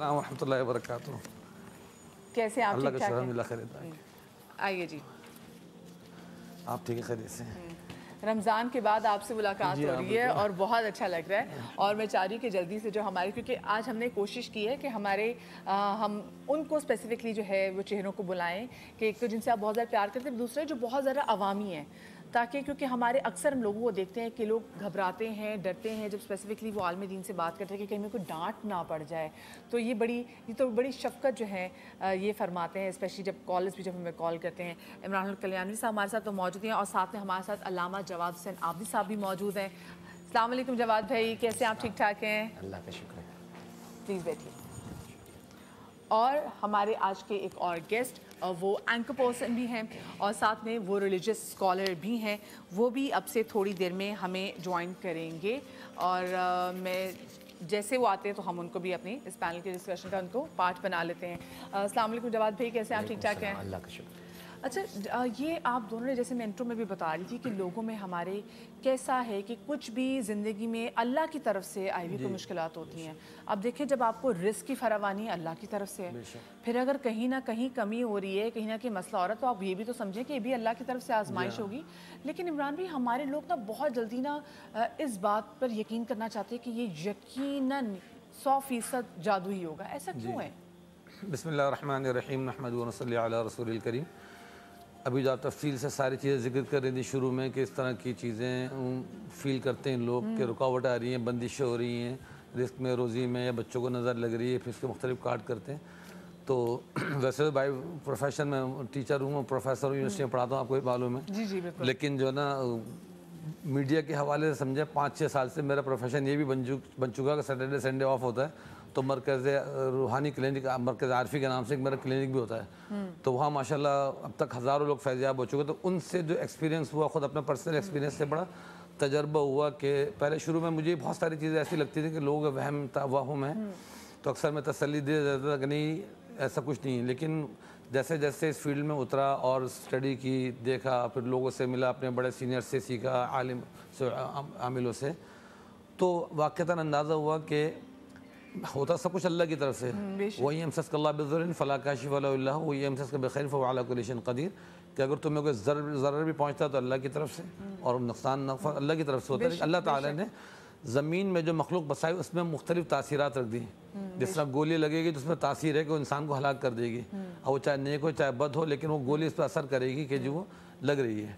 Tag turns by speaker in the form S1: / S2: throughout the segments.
S1: السلام ورحمۃ اللہ وبرکاتہ.
S2: کیسے آپ؟
S1: اللہ کا
S2: ٹھیک ٹھاک
S1: شکر
S2: ہیں؟
S1: اللہ خیریت.
S2: آئیے جی.
S1: آپ ٹھیک ہے خیریت سے ہیں؟
S2: رمضان کے بعد آپ سے ملاقات ہو رہی ہے اور بہت اچھا لگ رہا ہے اور میں چاہ رہی ہوں کہ جلدی سے جو ہمارے کیونکہ آج ہم نے کوشش کی ہے کہ ہمارے ہم ان کو اسپیسیفکلی جو ہے وہ چہروں کو بلائیں کہ ایک تو جن سے آپ بہت زیادہ پیار کرتے ہیں, دوسرے جو بہت زیادہ عوامی ہیں, تاکہ کیونکہ ہمارے اکثر ہم لوگوں کو دیکھتے ہیں کہ لوگ گھبراتے ہیں, ڈرتے ہیں جب اسپیسیفکلی وہ عالم دین سے بات کرتے ہیں کہ کہیں میں کوئی ڈانٹ نہ پڑ جائے. تو یہ تو بڑی شفقت جو ہے یہ فرماتے ہیں, اسپیشلی جب کالرز بھی جب ہمیں کال کرتے ہیں. عمران الکلیانوی صاحب ہمارے ساتھ تو موجود ہیں اور ساتھ میں ہمارے ساتھ علامہ جواد حسین عابدی صاحب بھی موجود ہیں. السلام علیکم جواد بھائی, کیسے آپ؟ ٹھیک ٹھاک ہیں؟
S3: اللہ کا شکر ہے.
S2: پلیز بیٹھیے. اور ہمارے آج کے ایک اور گیسٹ وہ اینکر پرسن بھی ہیں اور ساتھ میں وہ ریلیجس اسکالر بھی ہیں, وہ بھی اب سے تھوڑی دیر میں ہمیں جوائن کریں گے. اور میں جیسے وہ آتے ہیں تو ہم ان کو بھی اپنی اس پینل کے ڈسکشن کا ان کو پارٹ بنا لیتے ہیں. السلام علیکم جواد بھائی, کیسے آپ؟ ٹھیک ٹھاک ہیں؟
S3: اللہ کا شکر.
S2: اچھا, یہ آپ دونوں نے جیسے میں انٹرو میں بھی بتا رہی تھی کہ لوگوں میں ہمارے کیسا ہے کہ کچھ بھی زندگی میں اللہ کی طرف سے آئی ہوئی کوئی مشکلات ہوتی ہیں. اب دیکھیں جب آپ کو رزق کی فراوانی اللہ کی طرف سے ہے, پھر اگر کہیں نہ کہیں کمی ہو رہی ہے, کہیں نہ کہیں مسئلہ ہو رہا ہے, تو آپ یہ بھی تو سمجھیں کہ یہ بھی اللہ کی طرف سے آزمائش ہوگی. لیکن عمران بھائی, ہمارے لوگ نا بہت جلدی نا اس بات پر یقین کرنا چاہتے ہیں کہ یہ یقیناً 100% جادو ہی ہوگا. ایسا کیوں ہے؟
S1: بسم اللہ الرحمن الرحیم. نحمد و نصلی علی رسول الکریم. ابھی جو آپ تفصیل سے ساری چیزیں ذکر کر رہی تھی شروع میں کہ اس طرح کی چیزیں فیل کرتے ہیں لوگ کہ رکاوٹ آ رہی ہیں, بندشیں ہو رہی ہیں رزق میں, روزی میں, یا بچوں کو نظر لگ رہی ہے, پھر اس کے مختلف کارڈ کرتے ہیں. تو ویسے تو بائی پروفیشن میں ٹیچر ہوں, پروفیسر ہوں, یونیورسٹی میں پڑھاتا ہوں, آپ کو بھی معلوم ہے.
S2: جی جی بالکل.
S1: لیکن جو ہے نا میڈیا کے حوالے سے سمجھے 5-6 سال سے میرا پروفیشن یہ بھی بن چکا کہ سیٹرڈے سنڈے آف ہوتا ہے تو مرکز روحانی کلینک, مرکز عارفی کے نام سے ایک میرا کلینک بھی ہوتا ہے. تو وہاں ماشاءاللہ اب تک ہزاروں لوگ فیضیاب ہو چکے. تو ان سے جو ایکسپیرینس ہوا, خود اپنا پرسنل ایکسپیرینس سے بڑا تجربہ ہوا کہ پہلے شروع میں مجھے بہت ساری چیزیں ایسی لگتی تھیں کہ لوگ وہم توہم ہے, تو اکثر میں تسلی دے دیتا تھا کہ نہیں ایسا کچھ نہیں ہے. لیکن جیسے جیسے اس فیلڈ میں اترا اور اسٹڈی کی, دیکھا, پھر لوگوں سے ملا, اپنے بڑے سینئر سے سیکھا, عالم سے, عاملوں سے, تو واقعتاً اندازہ ہوا کہ ہوتا سب کچھ اللہ کی طرف سے. وَإِن يَمْسَسْكَ اللَّهُ بِضُرٍّ فَلَا كَاشِفَ لَهُ إِلَّا هُوَ وَإِن يَمْسَسْكَ بِخَيْرٍ فَهُوَ عَلَىٰ كُلِّ شَيْءٍ قَدِيرٌ. کہ اگر تمہیں کوئی ضرر بھی پہنچتا ہے تو اللہ کی طرف سے, اور نقصان نفع اللہ کی طرف سے ہوتا ہے. اللہ تعالیٰ نے زمین میں جو مخلوق بسائی اس میں مختلف تاثیرات رکھ دی. جس طرح گولی لگے گی تو اس میں تاثیر ہے کہ وہ انسان کو ہلاک کر دے گی, اور وہ چاہے نیک ہو چاہے بد ہو, لیکن وہ گولی اس پہ اثر کرے گی کہ جو وہ لگ رہی ہے.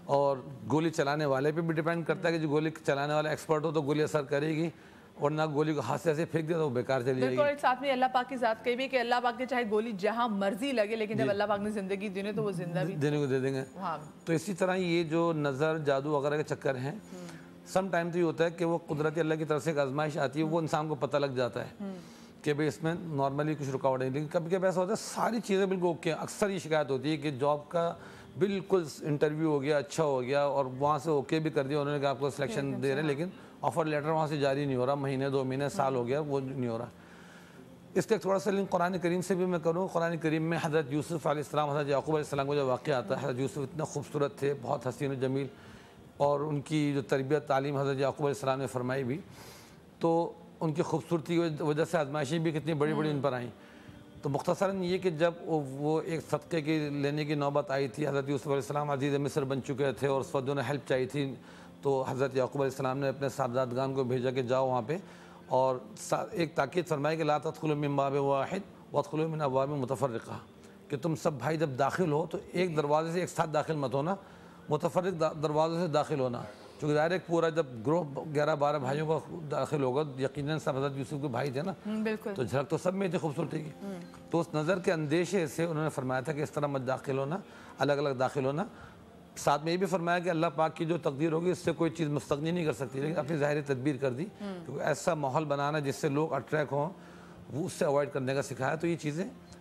S1: اور گولی چلانے والے پہ بھی ڈیپینڈ کرتا ہے کہ جو گولی چلانے والا ایکسپرٹ ہو تو گولی اثر کرے گی, اور نہ گولی کو ہاتھ سے ایسے پھینک دیا تو وہ بیکار چلی جائے گی.
S2: بالکل. ساتھ میں اللہ پاک کی ذات کہی بھی کہ اللہ پاک نے چاہے گولی جہاں مرضی لگے, لیکن جب اللہ پاک نے زندگی دینے تو وہ زندہ بھی
S1: دینے کو دے دیں گے. تو اسی طرح یہ جو نظر, جادو وغیرہ کے چکر ہیں, سم ٹائم تو یہ ہوتا ہے کہ وہ قدرتی اللہ کی طرف سے ایک آزمائش آتی ہے, وہ انسان کو پتہ لگ جاتا ہے کہ بھئی اس میں نارملی کچھ رکاوٹ نہیں. لیکن کبھی کبھی ایسا ہوتا ہے ساری چیزیں بالکل اوکے. اکثر یہ شکایت ہوتی ہے کہ جاب کا بالکل انٹرویو ہو گیا, اچھا ہو گیا, اور وہاں سے اوکے بھی کر دیا انہوں نے کہ آپ کو سلیکشن دے رہے ہیں, لیکن آفر لیٹر وہاں سے جاری نہیں ہو رہا, مہینے 2 مہینے سال ہو گیا, وہ نہیں ہو رہا. اس کا ایک تھوڑا سا لنک قرآن کریم سے بھی میں کروں. قرآن کریم میں حضرت یوسف علیہ السلام, حضرت یعقوب علیہ السلام کا جو واقعہ آتا ہے, حضرت یوسف اتنا خوبصورت تھے, بہت حسین و جمیل, اور ان کی جو تربیت تعلیم حضرت یعقوب علیہ السلام نے فرمائی بھی, تو ان کی خوبصورتی کی وجہ سے آزمائشیں بھی کتنی بڑی بڑی ان پر آئیں. تو مختصراً یہ کہ جب وہ ایک صدقے کی لینے کی نوبت آئی تھی, حضرت یوسف علیہ السلام عزیز مصر بن چکے تھے اور اس وقت انہیں ہیلپ چاہیے تھی, تو حضرت یعقوب علیہ السلام نے اپنے صاحبزادگان کو بھیجا کہ جاؤ وہاں پہ, اور ایک تاکید فرمائی کہ لا تدخلوا من باب واحد وادخلوا من ابواب متفرقہ, کہ تم سب بھائی جب داخل ہو تو ایک دروازے سے ایک ساتھ داخل مت ہونا, متفرق دروازوں سے داخل ہونا. چونکہ ظاہر ہے پورا جب گروہ 11-12 بھائیوں کا داخل ہوگا, یقیناً سب حضرت یوسف کے بھائی تھے نا, تو جھلک تو سب میں تھی خوبصورتی کی. تو اس نظر کے اندیشے سے انہوں نے فرمایا تھا کہ اس طرح مت داخل ہونا, الگ الگ داخل ہونا. ساتھ میں یہ بھی فرمایا کہ اللہ پاک کی جو تقدیر ہوگی اس سے کوئی چیز مستغنی نہیں کر سکتی, لیکن اپنی ظاہری تدبیر کر دی, کیونکہ ایسا ماحول بنانا جس سے لوگ اٹریکٹ ہوں, وہ اس سے اوائڈ کرنے کا سکھایا. تو یہ چیزیں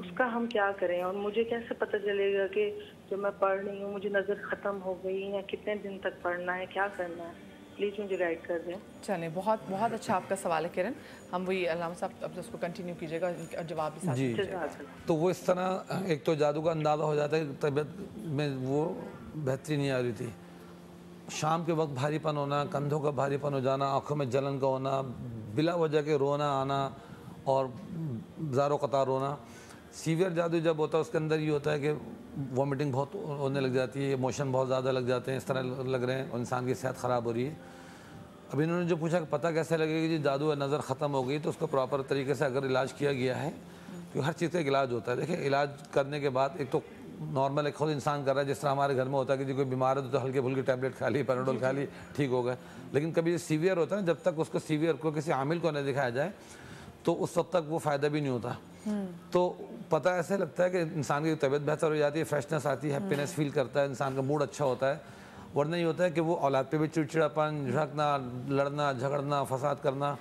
S4: اس کا ہم کیا کریں؟ اور مجھے کیسے پتہ چلے گا کہ جو میں پڑھ رہی ہوں مجھے نظر ختم ہو گئی یا کتنے دن تک پڑھنا ہے، کیا کرنا ہے؟ پلیز مجھے گائیڈ کر دیں.
S2: چلیں، بہت بہت اچھا آپ کا سوال ہے کرن. ہم وہی علامہ صاحب اب اس کو کنٹینیو کیجیے گا اور جواب بھی ساتھ
S1: جی. تو وہ اس طرح ایک تو جادو کا اندازہ ہو جاتا ہے، طبیعت میں وہ بہتری نہیں آ رہی تھی. شام کے وقت بھاری پن ہونا، کندھوں کا بھاری پن ہو جانا، آنکھوں میں جلن کا ہونا، بلا وجہ کے رونا آنا اور زار و قطار رونا. سیویئر جادو جب ہوتا ہے اس کے اندر یہ ہوتا ہے کہ وامٹنگ بہت ہونے لگ جاتی ہے، ایموشن بہت زیادہ لگ جاتے ہیں، اس طرح لگ رہے ہیں اور انسان کی صحت خراب ہو رہی ہے. اب انہوں نے جو پوچھا کہ پتہ کیسے لگے گا کہ جادو نظر ختم ہو گئی، تو اس کو پراپر طریقے سے اگر علاج کیا گیا ہے، کیونکہ ہر چیز کا ایک علاج ہوتا ہے. دیکھیں علاج کرنے کے بعد ایک تو نارمل ایک خود انسان کر رہا ہے، جس طرح ہمارے گھر میں ہوتا ہے کہ جی کوئی بیمار ہے تو ہلکے پھلکے ٹیبلٹ کھا لی، پیراڈول کھا لی، ٹھیک ہو گئے. لیکن کبھی سیویئر ہوتا ہے نا، جب تک اس کو سیویئر کو کسی عامل کو نہ دکھایا جائے تو اس وقت تک وہ فائدہ بھی نہیں ہوتا. تو پتہ ایسے لگتا ہے کہ انسان کی طبیعت بہتر ہو جاتی ہے، فریشنس آتی ہے، ہیپینس فیل کرتا ہے، انسان کا موڈ اچھا ہوتا ہے. ورنہ یہ ہوتا ہے کہ وہ اولاد پہ بھی چڑچڑاپن، جھڑکنا، لڑنا جھگڑنا، فساد کرنا.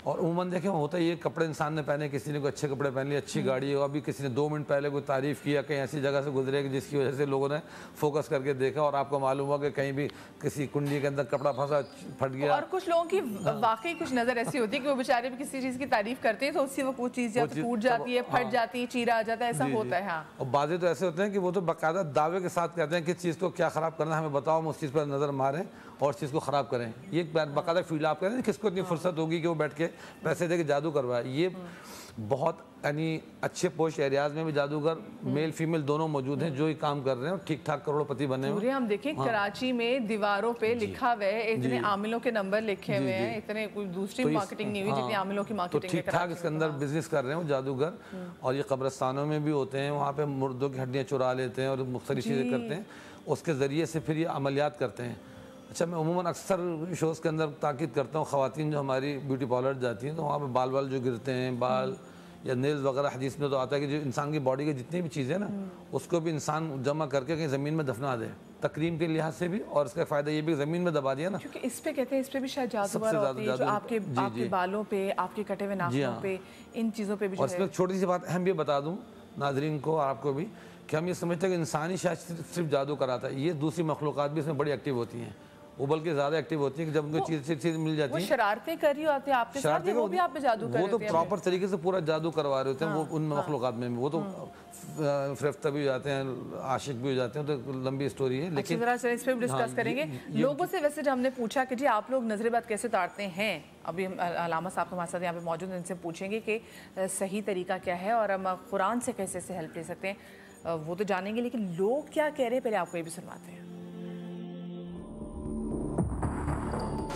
S1: اور عموماً دیکھیں ہوتا ہے یہ کپڑے انسان نے پہنے، کسی نے کوئی اچھے کپڑے پہن لیے، اچھی گاڑی ہو، ابھی کسی نے 2 منٹ پہلے کوئی تعریف کیا، کہیں ایسی جگہ سے گزرے کہ جس کی وجہ سے لوگوں نے فوکس کر کے دیکھا اور آپ کو معلوم ہوا کہ کہیں بھی کسی کنڈی کے اندر کپڑا پھنسا پھٹ گیا.
S2: اور کچھ لوگوں کی واقعی کچھ نظر ایسی ہوتی ہے کہ وہ بیچارے بھی کسی چیز کی تعریف کرتے ہیں تو اسی وقت وہ چیز یا ٹوٹ جاتی ہے، پھٹ جاتی ہے، چیرا آ جاتا ہے، ایسا ہوتا ہے. ہاں،
S1: اور بعضیں تو ایسے ہوتے ہیں کہ وہ تو باقاعدہ دعوے کے ساتھ کہتے ہیں کس چیز کو کیا خراب کرنا ہے ہمیں بتاؤ، ہم اس چیز پر نظر ماریں اور اس چیز کو خراب کریں. یہ باقاعدہ فیلڈ آپ کہتے ہیں کس کو اتنی فرصت ہوگی کہ وہ بیٹھ کے پیسے دے کے جادو کروائے. یہ بہت یعنی اچھے پوش ایریاز میں بھی جادوگر میل فیمیل دونوں موجود ہیں جو یہ کام کر رہے ہیں اور ٹھیک ٹھاک کروڑ پتی بنے ہوئے.
S2: ہم دیکھیں کراچی میں دیواروں پہ لکھا ہوا ہے، اتنے عاملوں کے نمبر لکھے ہوئے ہیں، اتنے کوئی دوسری مارکیٹنگ نہیں ہوئی جتنی عاملوں کی مارکیٹنگ ہے.
S1: تو ٹھیک ٹھاک اس کے اندر بزنس کر رہے ہیں جادوگر. اور یہ قبرستانوں میں بھی ہوتے ہیں، وہاں پہ مردوں کی ہڈیاں چرا لیتے ہیں اور مختلف چیزیں کرتے ہیں، اس کے ذریعے سے پھر یہ عملیات کرتے ہیں. اچھا، میں عموماً اکثر شوز کے اندر تاکید کرتا ہوں خواتین جو ہماری بیوٹی پارلر جاتی ہیں تو وہاں پہ بال جو گرتے ہیں، بال یا نیلز وغیرہ، حدیث میں تو آتا ہے کہ جو انسان کی باڈی کی جتنی بھی چیزیں نا اس کو بھی انسان جمع کر کے کہیں زمین میں دفنا دے، تکریم کے لحاظ سے بھی، اور اس کا فائدہ یہ بھی زمین میں دبا دیا نا،
S2: کیونکہ اس پہ کہتے ہیں اس پہ بھی شاید جادو ہوتی ہے جو آپ کے بالوں پہ، آپ کے کٹے ہوئے ناخنوں پہ، ان چیزوں پہ بھی.
S1: اور اس میں چھوٹی سی بات اہم بھی بتا دوں ناظرین کو اور آپ کو بھی کہ ہم یہ سمجھتے ہیں کہ انسانی شاید صرف جادو کراتا ہے، یہ دوسری مخلوقات بھی اس میں بڑی ایکٹیو ہوتی ہیں، وہ بلکہ زیادہ ایکٹیو ہوتی ہیں کہ جب ان کو چیز مل جاتی ہے.
S2: وہ شرارتیں کر رہی ہوتی ہیں آپ کے ساتھ، وہ بھی آپ پہ جادو کر رہے ہوتے ہیں.
S1: وہ تو پراپر طریقے سے پورا جادو کروا رہے ہوتے ہیں وہ ان مخلوقات میں. وہ تو فریفتہ بھی ہو جاتے ہیں، عاشق بھی ہو جاتے ہیں، تو لمبی اسٹوری ہے. لیکن
S2: ذرا اس پہ بھی ڈسکس کریں گے. لوگوں سے ویسے جب ہم نے پوچھا کہ جی آپ لوگ نظر بد کیسے اتارتے ہیں، ابھی علامہ صاحب ہمارے ساتھ یہاں پہ موجود ہیں، ان سے پوچھیں گے کہ صحیح طریقہ کیا ہے اور ہم قرآن سے کیسے سے ہیلپ لے سکتے ہیں، وہ تو جانیں گے. لیکن لوگ کیا کہہ رہے ہیں پہلے آپ کو یہ بھی سنواتے ہیں.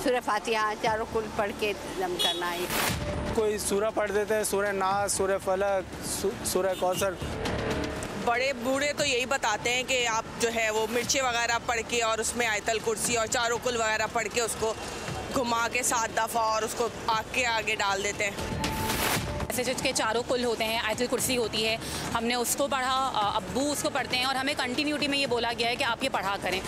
S5: سورہ فاتحہ چاروں کل پڑھ کے دم کرنا ہے.
S6: کوئی سورہ پڑھ دیتے ہیں، سورہ ناس، سورہ فلق، سورہ کوثر.
S7: بڑے بوڑھے تو یہی بتاتے ہیں کہ آپ جو ہے وہ مرچیں وغیرہ پڑھ کے اور اس میں آیت الکرسی اور چاروں کل وغیرہ پڑھ کے اس کو گھما کے 7 دفعہ اور اس کو آگ کے آگے ڈال دیتے ہیں.
S8: ایسے کے چاروں کل ہوتے ہیں، آیت الکرسی ہوتی ہے، ہم نے اس کو پڑھا، ابو اس کو پڑھتے ہیں اور ہمیں کنٹینیوٹی میں یہ بولا گیا ہے کہ آپ یہ پڑھا کریں.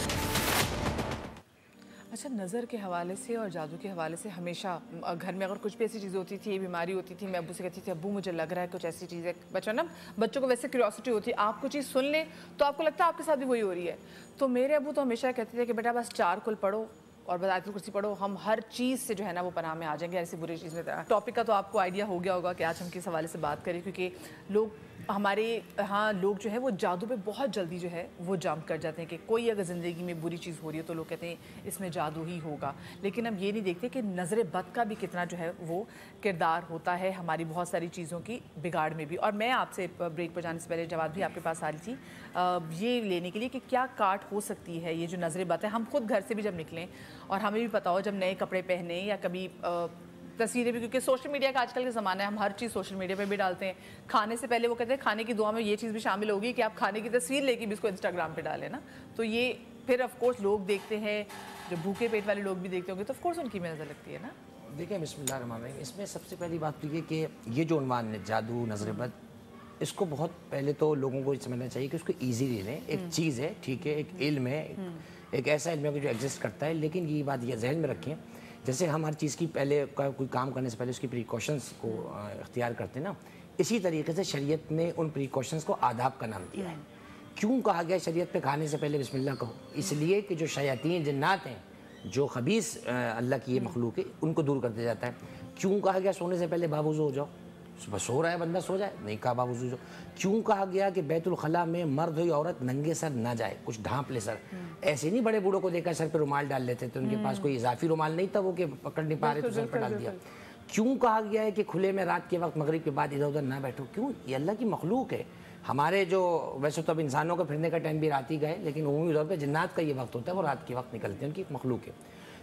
S2: اچھا، نظر کے حوالے سے اور جادو کے حوالے سے ہمیشہ گھر میں اگر کچھ بھی ایسی چیزیں ہوتی تھی، یہ بیماری ہوتی تھی، میں ابو سے کہتی تھی ابو مجھے لگ رہا ہے کچھ ایسی چیز ہے. بچوں کو ویسے کیوریوسٹی ہوتی ہے، آپ کو چیز سن لیں تو آپ کو لگتا ہے آپ کے ساتھ بھی وہی ہو رہی ہے. تو میرے ابو تو ہمیشہ کہتے تھے کہ بیٹا بس 4 کل پڑھو اور بس آیت الکرسی پڑھو، ہم ہر چیز سے جو ہے نا وہ پناہ میں آ جائیں گے، ایسی بری چیز میں. ٹاپک کا تو آپ کو آئیڈیا ہو گیا ہوگا کہ آج ہم کس حوالے سے بات کریں، کیونکہ ہمارے ہاں لوگ جو ہے وہ جادو پہ بہت جلدی جو ہے وہ جمپ کر جاتے ہیں کہ کوئی اگر زندگی میں بری چیز ہو رہی ہے تو لوگ کہتے ہیں اس میں جادو ہی ہوگا. لیکن ہم یہ نہیں دیکھتے کہ نظر بد کا بھی کتنا جو ہے وہ کردار ہوتا ہے ہماری بہت ساری چیزوں کی بگاڑ میں بھی. اور میں آپ سے بریک پر جانے سے پہلے جواب بھی آپ کے پاس آ رہی تھی یہ لینے کے لیے کہ کیا کاٹ ہو سکتی ہے یہ جو نظر بد ہے. ہم خود گھر سے بھی جب نکلیں اور ہمیں بھی پتا ہو جب نئے کپڑے پہنے یا کبھی تصویریں بھی، کیونکہ سوشل میڈیا کا آج کل کا زمانہ ہے، ہم ہر چیز سوشل میڈیا پہ بھی ڈالتے ہیں. کھانے سے پہلے وہ کہتے ہیں کھانے کی دعا میں یہ چیز بھی شامل ہوگی کہ آپ کھانے کی تصویر لے کے بھی اس کو انسٹاگرام پہ ڈالیں نا. تو یہ پھر آف کورس لوگ دیکھتے ہیں، جو بھوکے پیٹ والے لوگ بھی دیکھتے ہوں گے تو آف کورس ان کی میں نظر لگتی ہے نا.
S3: دیکھیں بسم اللہ الرحمن الرحیم، اس میں سب سے پہلی بات تو یہ کہ یہ جو عنوان ہے جادو نظر بد، اس کو بہت پہلے تو لوگوں کو سمجھنا چاہیے کہ اس کو ایزیلی لیں. ایک چیز ہے، ٹھیک ہے، ایک علم ہے، ایک ایسا علم ہے جو ایگزسٹ کرتا ہے. لیکن یہ بات یہ ذہن میں رکھیں جیسے ہم ہر چیز کی پہلے کوئی کام کرنے سے پہلے اس کی پریکاشنز کو اختیار کرتے ہیں نا، اسی طریقے سے شریعت نے ان پریکاشنز کو آداب کا نام دیا ہے. کیوں کہا گیا شریعت پہ کھانے سے پہلے بسم اللہ کہو؟ اس لیے کہ جو شیاطین جنات ہیں، جو خبیث اللہ کی یہ مخلوق ہے، ان کو دور کر دیا جاتا ہے. کیوں کہا گیا سونے سے پہلے باوضو ہو جاؤ؟ صبح سو رہا ہے بندہ، سو جائے، نہیں کہا باوضو ہو جاؤ. کیوں کہا گیا کہ بیت الخلاء میں مرد ہو یا عورت ننگے سر نہ جائے، کچھ ڈھانپ لے سر؟ ایسے نہیں بڑے بوڑھوں کو دیکھا سر پہ رومال ڈال لیتے تھے، ان کے پاس کوئی اضافی رومال نہیں تھا وہ کہ پکڑ نہیں پا رہے تو سر پہ ڈال دیا. کیوں کہا گیا ہے کہ کھلے میں رات کے وقت مغرب کے بعد ادھر ادھر نہ بیٹھو؟ کیوں؟ یہ اللہ کی مخلوق ہے. ہمارے جو ویسے تو اب انسانوں کا پھرنے کا ٹائم بھی رات ہی گئے، لیکن عمومی طور پہ جنات کا یہ وقت ہوتا ہے، وہ رات کے وقت نکلتے ہیں، ان کی ایک مخلوق ہے.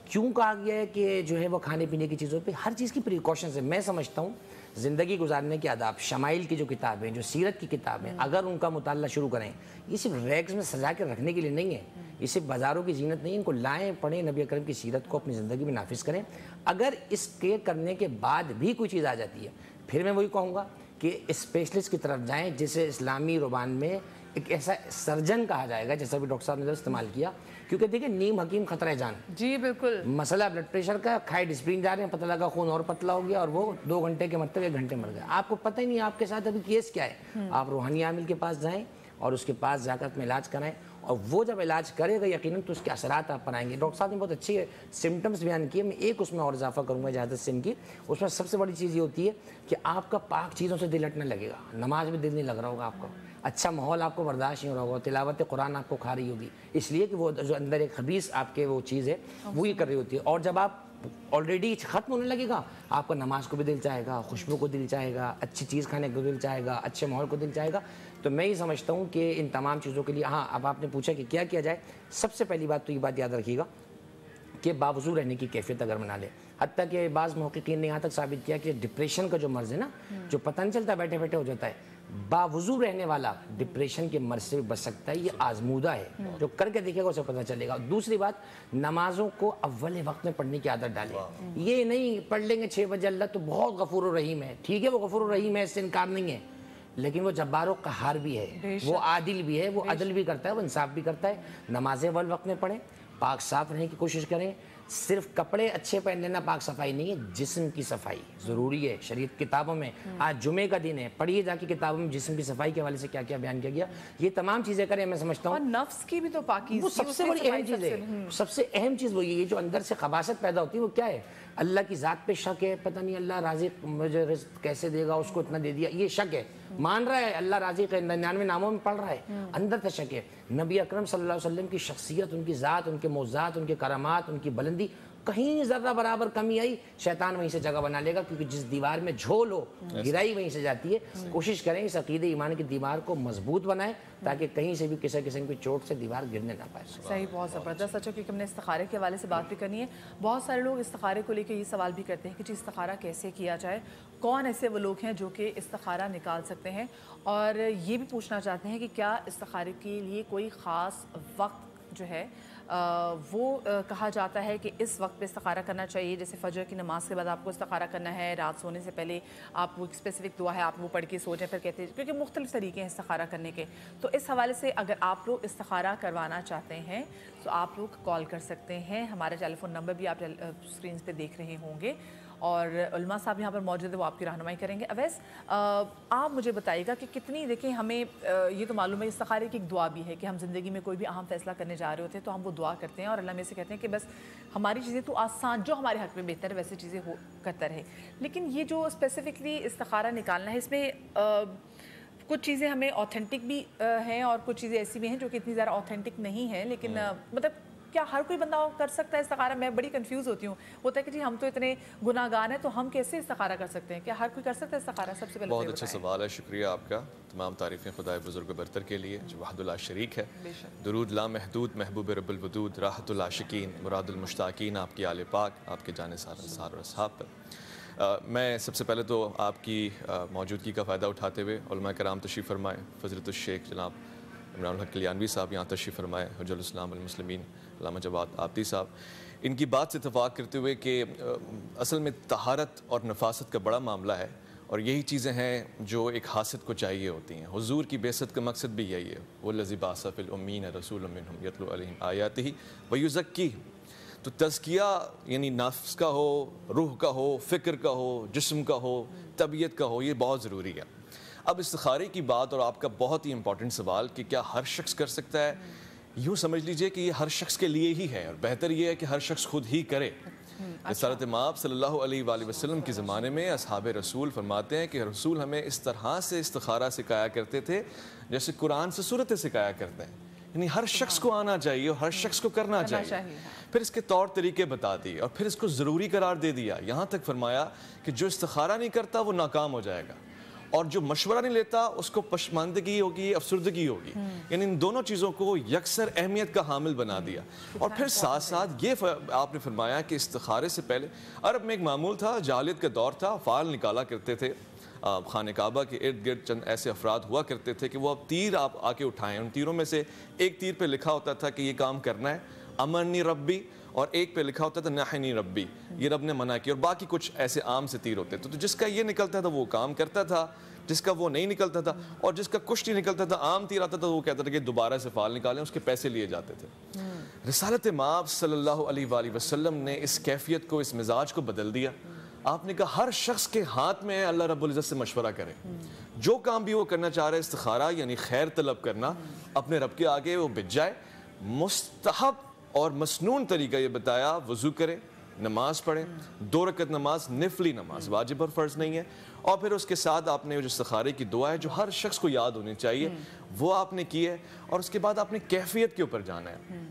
S3: کیوں کہا گیا ہے کہ جو ہے وہ کھانے پینے کی چیزوں پہ ہر چیز کی پریکاشنز ہے؟ میں سمجھتا ہوں زندگی گزارنے کے آداب، شمائل کی جو کتابیں، جو سیرت کی کتابیں، اگر ان کا مطالعہ شروع کریں، یہ صرف ریگز میں سجا کے رکھنے کے لیے نہیں ہے، یہ صرف بازاروں کی زینت نہیں ہے. ان کو لائیں، پڑھیں، نبی اکرم کی سیرت کو اپنی زندگی میں نافذ کریں. اگر اس کے کرنے کے بعد بھی کوئی چیز آ جاتی ہے، پھر میں وہی کہوں گا کہ اسپیشلسٹ کی طرف جائیں، جسے اسلامی روبان میں ایک ایسا سرجن کہا جائے گا، جیسا بھی ڈاکٹر صاحب نے استعمال کیا. کیونکہ دیکھیں نیم حکیم خطرہ جان.
S2: جی بالکل.
S3: مسئلہ بلڈ پریشر کا، کھائے ڈسپلین جا رہے ہیں، پتہ لگا خون اور پتلا ہو گیا اور وہ 2 گھنٹے کے مطلب 1 گھنٹے مر گئے. آپ کو پتہ ہی نہیں آپ کے ساتھ ابھی کیس کیا ہے. آپ روحانی عامل کے پاس جائیں اور اس کے پاس جا کر اپنا علاج کرائیں، اور وہ جب علاج کرے گا یقیناً تو اس کے اثرات آپ پر آئیں گے. ڈاکٹر صاحب نے بہت اچھی سمٹمز بیان کیے، میں ایک اس میں اور اضافہ کروں گا اجازت سے ان کی. اس میں سب سے بڑی چیز یہ ہوتی ہے کہ آپ کا پاک چیزوں سے دل ہٹنے لگے گا. نماز میں دل نہیں لگ رہا ہوگا آپ کو، اچھا ماحول آپ کو برداشت نہیں ہو رہا ہوگا، تلاوت قرآن آپ کو کھا رہی ہوگی، اس لیے کہ وہ جو اندر ایک خبیث آپ کے وہ چیز ہے وہ یہ کر رہی ہوتی ہے. اور جب آپ آلریڈی ختم ہونے لگے گا، آپ کا نماز کو بھی دل چاہے گا، خوشبو کو دل چاہے گا، اچھی چیز کھانے کو دل چاہے گا، اچھے ماحول کو دل چاہے گا. تو میں یہ سمجھتا ہوں کہ ان تمام چیزوں کے لیے اب آپ نے پوچھا کہ کیا کیا جائے. سب سے پہلی بات تو یہ بات یاد رکھیے گا کہ باوضو رہنے کی کیفیت اگر بنا لے. حتیٰ کہ بعض محققین نے یہاں تک ثابت کیا کہ ڈپریشن کا جو مرض ہے نا، جو پتہ نہیں چلتا بیٹھے بیٹھے ہو جاتا ہے، باوضو رہنے والا ڈپریشن کے مرض سے بچ سکتا ہے. یہ آزمودہ ہے، جو کر کے دیکھے گا اسے پتہ چلے گا. دوسری بات، نمازوں کو اول وقت میں پڑھنے کی عادت ڈالیں. یہ نہیں پڑھ لیں گے 6 بجے، اللہ تو بہت غفور و رحیم ہے. ٹھیک ہے، وہ غفور و رحیم ہے، اس سے انکار نہیں ہے، لیکن وہ جبار و قہار بھی ہے، وہ عادل بھی ہے، وہ عدل بھی کرتا ہے، وہ انصاف بھی کرتا ہے. نمازیں اول وقت میں پڑھیں، پاک صاف رہنے کی کوشش کریں. صرف کپڑے اچھے پہن لینا پاک صفائی نہیں ہے، جسم کی صفائی ضروری ہے. شریعت کتابوں میں آج جمعے کا دن ہے، پڑھیے جا کے کتابوں میں جسم کی صفائی کے حوالے سے کیا کیا بیان کیا گیا. یہ تمام چیزیں کریں. میں سمجھتا ہوں
S2: اور نفس کی بھی تو پاکیزگی،
S3: وہ سب سے بڑی اہم چیز ہے. سب سے اہم چیز وہ یہ جو اندر سے خباثت پیدا ہوتی ہے وہ کیا ہے؟ اللہ کی ذات پہ شک ہے، پتہ نہیں اللہ رازق مجھے رزق کیسے دے گا، اس کو اتنا دے دیا، یہ شک ہے. مان رہا ہے اللہ رازق ہے، 99 ناموں میں پڑھ رہا ہے، اندر سے شک ہے. نبی اکرم صلی اللہ علیہ وسلم کی شخصیت، ان کی ذات، ان کے معجزات، ان کے کرامات، ان کی بلندی، کہیں ذرہ برابر کمی آئی شیطان وہیں سے جگہ بنا لے گا. کیونکہ جس دیوار میں جھول ہو گرائی وہیں سے جاتی ہے. کوشش کریں اس عقیدے ایمان کی دیوار کو مضبوط بنائیں تاکہ کہیں سے بھی کسی قسم کی چوٹ سے دیوار گرنے نہ پائے.
S2: صحیح، بہت زبردست. اچھا، کیونکہ ہم نے استخارے کے حوالے سے بات بھی کرنی ہے. بہت سارے لوگ استخارے کو لے کے یہ سوال بھی کرتے ہیں کہ جی استخارہ کیسے کیا جائے، کون ایسے وہ لوگ ہیں جو کہ استخارہ نکال سکتے ہیں، اور یہ بھی پوچھنا چاہتے ہیں کہ کیا استخارے کے لیے کوئی خاص وقت جو ہے وہ کہا جاتا ہے کہ اس وقت پہ استخارہ کرنا چاہیے. جیسے فجر کی نماز کے بعد آپ کو استخارہ کرنا ہے، رات سونے سے پہلے آپ وہ اسپیسیفک دعا ہے آپ وہ پڑھ کے سو جائیں. پھر کہتے ہیں کیونکہ مختلف طریقے ہیں استخارہ کرنے کے. تو اس حوالے سے اگر آپ لوگ استخارہ کروانا چاہتے ہیں تو آپ لوگ کال کر سکتے ہیں. ہمارا ٹیلی فون نمبر بھی آپ اسکرینز پہ دیکھ رہے ہوں گے، اور علماء صاحب یہاں پر موجود ہے، وہ آپ کی رہنمائی کریں گے. اویس، آپ مجھے بتائیے گا کہ کتنی، دیکھیں ہمیں یہ تو معلوم ہے استخارے کی ایک دعا بھی ہے کہ ہم زندگی میں کوئی بھی اہم فیصلہ کرنے جا رہے ہوتے ہیں تو ہم وہ دعا کرتے ہیں اور اللہ میں سے کہتے ہیں کہ بس ہماری چیزیں تو آسان، جو ہمارے حق میں بہتر ہے ویسے چیزیں کرتا رہے. لیکن یہ جو اسپیسیفکلی استخارہ نکالنا ہے، اس میں کچھ چیزیں ہمیں اوتھینٹک بھی ہیں اور کچھ چیزیں ایسی بھی ہیں جو کہ اتنی زیادہ اوتھینٹک نہیں ہیں. لیکن مطلب کیا ہر کوئی بندہ کر سکتا ہے استخارہ؟ میں بڑی کنفیوز ہوتی ہوں. ہوتا ہے کہ جی ہم تو اتنے گناہ گار ہیں تو ہم کیسے استخارہ کر سکتے ہیں؟ کیا ہر کوئی کر سکتا ہے استخارہ؟ سب سے پہلے
S9: بہت اچھا سوال ہے، شکریہ آپ کا. تمام تعریفیں خدائے بزرگ برتر کے لیے جو وحد اللہ شریک ہے. درود لامحدود محبوب رب الودود راحت العاشقین مراد المشتاقین آپ کی آل پاک، آپ کے جانے سار اور اصحاب پر. میں سب سے پہلے تو آپ کی موجودگی کا فائدہ اٹھاتے ہوئے علماء کرام تشریف فرمائے. فضیلت الشیخ جناب عمران الحق کلیانوی صاحب یہاں تشریف فرمائے، حجۃ الاسلام المسلمین علامہ جواد آبدی صاحب. ان کی بات سے اتفاق کرتے ہوئے کہ اصل میں طہارت اور نفاست کا بڑا معاملہ ہے، اور یہی چیزیں ہیں جو ایک حاسد کو چاہیے ہوتی ہیں. حضور کی بعثت کا مقصد بھی یہی ہے، وَالَّذِي بَعَثَ فِي الْأُمِّيِّينَ رَسُولًا مِّنْهُمْ يَتْلُو عَلَيْهِمْ آيَاتِهِ وَيُزَكِّيهِمْ. تو تزکیہ یعنی نفس کا ہو، روح کا ہو، فکر کا ہو، جسم کا ہو، طبیعت کا ہو، یہ بہت ضروری ہے. اب استخارے کی بات اور آپ کا بہت ہی امپورٹنٹ سوال کہ کیا ہر شخص کر سکتا ہے، یوں سمجھ لیجئے کہ یہ ہر شخص کے لیے ہی ہے، اور بہتر یہ ہے کہ ہر شخص خود ہی کرے۔ رسالت مآب صلی اللہ علیہ وآلہ وسلم کے زمانے میں اصحاب رسول فرماتے ہیں کہ رسول ہمیں اس طرح سے استخارہ سکھایا کرتے تھے جیسے قرآن سے صورتیں سکھایا کرتے ہیں، یعنی ہر شخص کو آنا چاہیے اور ہر شخص کو کرنا چاہیے۔ پھر اس کے طور طریقے بتا دیے اور پھر اس کو ضروری قرار دے دیا، یہاں تک فرمایا کہ جو استخارہ نہیں کرتا وہ ناکام ہو جائے گا، اور جو مشورہ نہیں لیتا اس کو پشماندگی ہوگی، افسردگی ہوگی، یعنی ان دونوں چیزوں کو یکسر اہمیت کا حامل بنا دیا۔ اور پھر ساتھ ساتھ یہ آپ نے فرمایا کہ استخارے سے پہلے عرب میں ایک معمول تھا، جاہلیت کا دور تھا، فال نکالا کرتے تھے خانہ کعبہ کے ارد گرد چند ایسے افراد ہوا کرتے تھے کہ وہ اب تیر آپ آ کے اٹھائیں، ان تیروں میں سے ایک تیر پہ لکھا ہوتا تھا کہ یہ کام کرنا ہے، امرنی ربی، اور ایک پہ لکھا ہوتا تھا نہنی ربی، یہ رب نے منع کیا، اور باقی کچھ ایسے عام سے تیر ہوتے تھے۔ تو جس کا یہ نکلتا تھا وہ کام کرتا تھا، جس کا وہ نہیں نکلتا تھا، اور جس کا کچھ نہیں نکلتا تھا، عام تیر آتا تھا، وہ کہتا تھا کہ دوبارہ سے فال نکالیں، اس کے پیسے لیے جاتے تھے۔ رسالت مآب صلی اللہ علیہ وآلہ وسلم نے اس کیفیت کو، اس مزاج کو بدل دیا۔ آپ نے کہا ہر شخص کے ہاتھ میں اللہ رب العزت سے مشورہ کرے، جو کام بھی وہ کرنا چاہ رہے، استخارہ یعنی خیر طلب کرنا، اپنے رب کے آگے وہ بچ جائے۔ مستحب اور مسنون طریقہ یہ بتایا، وضو کرے، نماز پڑھے، 2 رکعت نماز، نفلی نماز، واجب اور فرض نہیں ہے، اور پھر اس کے ساتھ آپ نے جو استخارے کی دعا ہے جو ہر شخص کو یاد ہونی چاہیے وہ آپ نے کی ہے، اور اس کے بعد آپ نے کیفیت کے اوپر جانا ہے،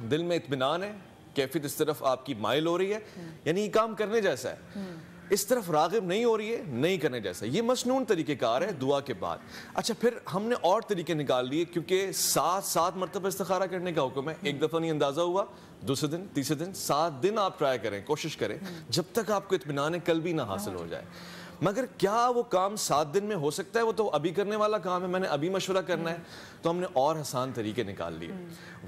S9: دل میں اطمینان ہے، کیفیت اس طرف آپ کی مائل ہو رہی ہے، یعنی یہ کام کرنے جیسا ہے، اس طرف راغب نہیں ہو رہی ہے، نہیں کرنے جیسا، یہ مسنون طریقہ کار ہے دعا کے بعد۔ اچھا پھر ہم نے اور طریقے نکال لیے، کیونکہ 7 مرتبہ استخارہ کرنے کا حکم ہے، ایک دفعہ نہیں اندازہ ہوا، دوسرے دن، تیسرے دن، 7 دن آپ ٹرائی کریں، کوشش کریں، جب تک آپ کو اطمینان کل بھی نہ حاصل ہو جائے۔ مگر کیا وہ کام 7 دن میں ہو سکتا ہے؟ وہ تو ابھی کرنے والا کام ہے، میں نے ابھی مشورہ کرنا ہے، تو ہم نے اور آسان طریقے نکال لیے۔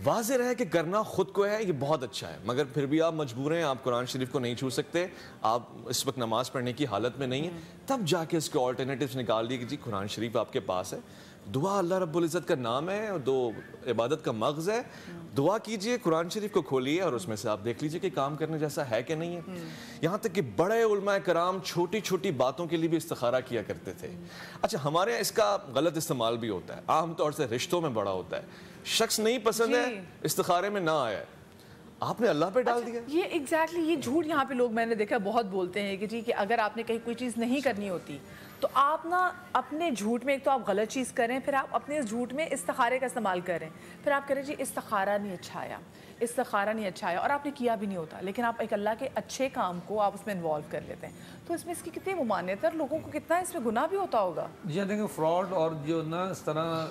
S9: واضح رہے کہ کرنا خود کو ہے، یہ بہت اچھا ہے، مگر پھر بھی آپ مجبور ہیں، آپ قرآن شریف کو نہیں چھو سکتے، آپ اس وقت نماز پڑھنے کی حالت میں نہیں ہیں، تب جا کے اس کے آلٹرنیٹیوز نکال لیے کہ جی قرآن شریف آپ کے پاس ہے، دعا اللہ رب العزت کا نام ہے، دو عبادت کا مغز ہے، دعا کیجئے، قرآن شریف کو کھولیے اور اس میں سے آپ دیکھ لیجئے کہ کام کرنے جیسا ہے کہ نہیں ہے۔ یہاں تک کہ بڑے علماء کرام چھوٹی چھوٹی باتوں کے لیے بھی استخارہ کیا کرتے تھے۔ اچھا ہمارے یہاں اس کا غلط استعمال بھی ہوتا ہے، عام طور سے رشتوں میں بڑا ہوتا ہے، شخص نہیں پسند ہے، استخارے میں نہ آیا ہے، آپ نے اللہ پہ ڈال دیا۔
S2: یہ ایگزیکٹلی یہ جھوٹ یہاں پہ لوگ میں نے دیکھا بہت بولتے ہیں کہ جی کہ اگر آپ نے کہیں کوئی چیز نہیں کرنی ہوتی تو آپ نا اپنے جھوٹ میں ایک تو آپ غلط چیز کریں، پھر آپ اپنے اس جھوٹ میں استخارے کا استعمال کریں، پھر آپ کریں جی استخارہ نہیں اچھا آیا، استخارہ نہیں اچھا آیا، اور آپ نے کیا بھی نہیں ہوتا، لیکن آپ ایک اللہ کے اچھے کام کو آپ اس میں انوالو کر لیتے ہیں، تو اس میں اس کی کتنی ممانعت ہے اور لوگوں کو کتنا اس میں گناہ بھی ہوتا ہوگا۔
S1: جی دیکھیں فراڈ اور جو نا اس طرح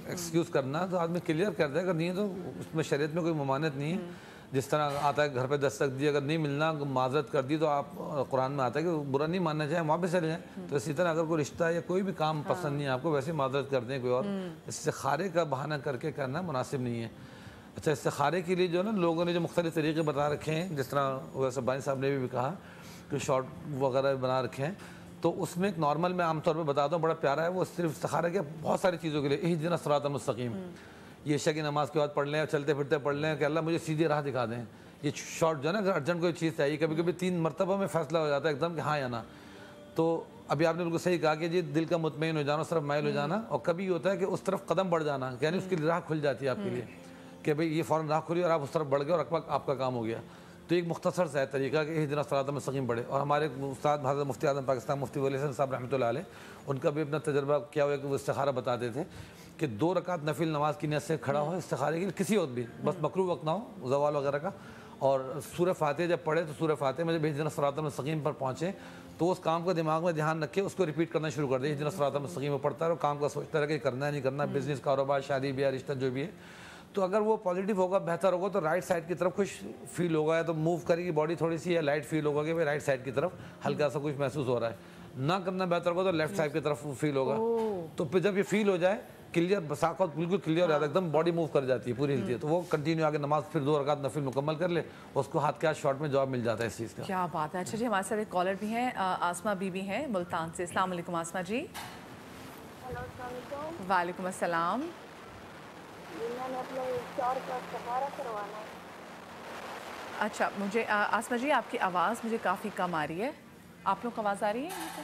S1: ایکسکیوز کرنا تو آدمی کلیئر کر دے، اگر نہیں ہے تو اس میں شریعت میں کوئی ممانعت نہیں ہے۔ جس طرح آتا ہے گھر پہ دستک دی، اگر نہیں ملنا معذرت کر دی تو آپ قرآن میں آتا ہے کہ برا نہیں ماننا چاہیں وہاں پہ چلے جائیں، تو اسی طرح اگر کوئی رشتہ یا کوئی بھی کام پسند نہیں ہے آپ کو، ویسے معذرت کر دیں کوئی اور، استخارے کا بہانہ کر کے کرنا مناسب نہیں ہے۔ اچھا استخارے کے لیے جو نا لوگوں نے جو مختلف طریقے بتا رکھے ہیں، جس طرح ویسے بانی صاحب نے بھی کہا کہ شارٹ وغیرہ بنا رکھے ہیں، تو اس میں ایک نارمل میں عام طور پہ بتاتا ہوں، بڑا پیارا ہے وہ، صرف استخارہ کے بہت ساری چیزوں کے لیے، اہدنا الصراط المستقیم، یہ عشاء کی نماز کے بعد پڑھ لیں اور چلتے پھرتے پڑھ لیں کہ اللہ مجھے سیدھی راہ دکھا دیں۔ یہ شارٹ جو ہے نا اگر ارجنٹ کوئی چیز چاہیے، کبھی کبھی 3 مرتبہ میں فیصلہ ہو جاتا ہے ایک دم کہ ہاں یا نہ، تو ابھی آپ نے بالکل صحیح کہا کہ جی دل کا مطمئن ہو جانا، اس طرف مائل ہو جانا، اور کبھی یہ ہوتا ہے کہ اس طرف قدم بڑھ جانا، یعنی اس کی راہ کھل جاتی ہے آپ کے لیے کہ بھئی یہ فوراً راہ کھلی اور آپ اس طرف بڑھ گئے اور آپ کا کام ہو گیا۔ تو ایک مختصر سا ہے طریقہ کہ اہدنا الصراط المستقیم پڑھے، اور ہمارے استاد حضرت مفتی اعظم پاکستان مفتی ولی حسن صاحب رحمۃ اللہ علیہ، ان کا بھی اپنا تجربہ کیا ہوا کہ وہ استخارہ بتاتے تھے کہ 2 رکعت نفل نماز کی نیت سے کھڑا ہو استخارے کے لیے، کسی وقت بھی، بس مکروہ وقت نہ ہو زوال وغیرہ کا، اور سورہ فاتحہ جب پڑھے تو سورہ فاتحہ میں جب اہدنا الصراط المستقیم پر پہنچے تو اس کام کو دماغ میں دھیان رکھے، اس کو ریپیٹ کرنا شروع کر دے، اہدنا الصراط المستقیم پڑھتا ہے اور کام کا سوچتا رہے کہ کرنا ہے نہیں کرنا، بزنس کاروبار شادی بیاہ رشتہ جو بھی ہے، تو اگر وہ پازیٹیو ہوگا بہتر ہوگا تو رائٹ سائڈ کی طرف کچھ فیل ہوگا، یا تو موو کرے گی باڈی تھوڑی سی، یا لائٹ فیل ہوگا کہ رائٹ سائڈ کی طرف ہلکا سا کچھ محسوس ہو رہا ہے، نہ کرنا بہتر ہوگا تو لیفٹ سائڈ کی طرف فیل ہوگا، تو پھر جب یہ فیل ہو جائے کلیئر بساقت بالکل کلیئر ہو جاتا ہے، ایک دم باڈی موو کر جاتی ہے پوری ہلتی ہے، تو وہ کنٹینیو آگے نماز پھر 2 رکعت نفل مکمل کر لے، اس کو ہاتھ کے ہاتھ شارٹ میں جواب مل جاتا ہے اس چیز کا۔
S2: کیا بات ہے۔ اچھا جی ہمارے ساتھ ایک کالر بھی ہیں، آسمہ بی بی ہیں ملتان سے۔ السلام علیکم آسمہ جی۔ وعلیکم السلام۔
S10: میں نے اپنے شوہر کا استخارہ کروانا ہے۔
S2: اچھا مجھے آسمہ جی آپ کی آواز مجھے کافی کم آ رہی ہے، آپ لوگ کو آواز آ رہی ہے؟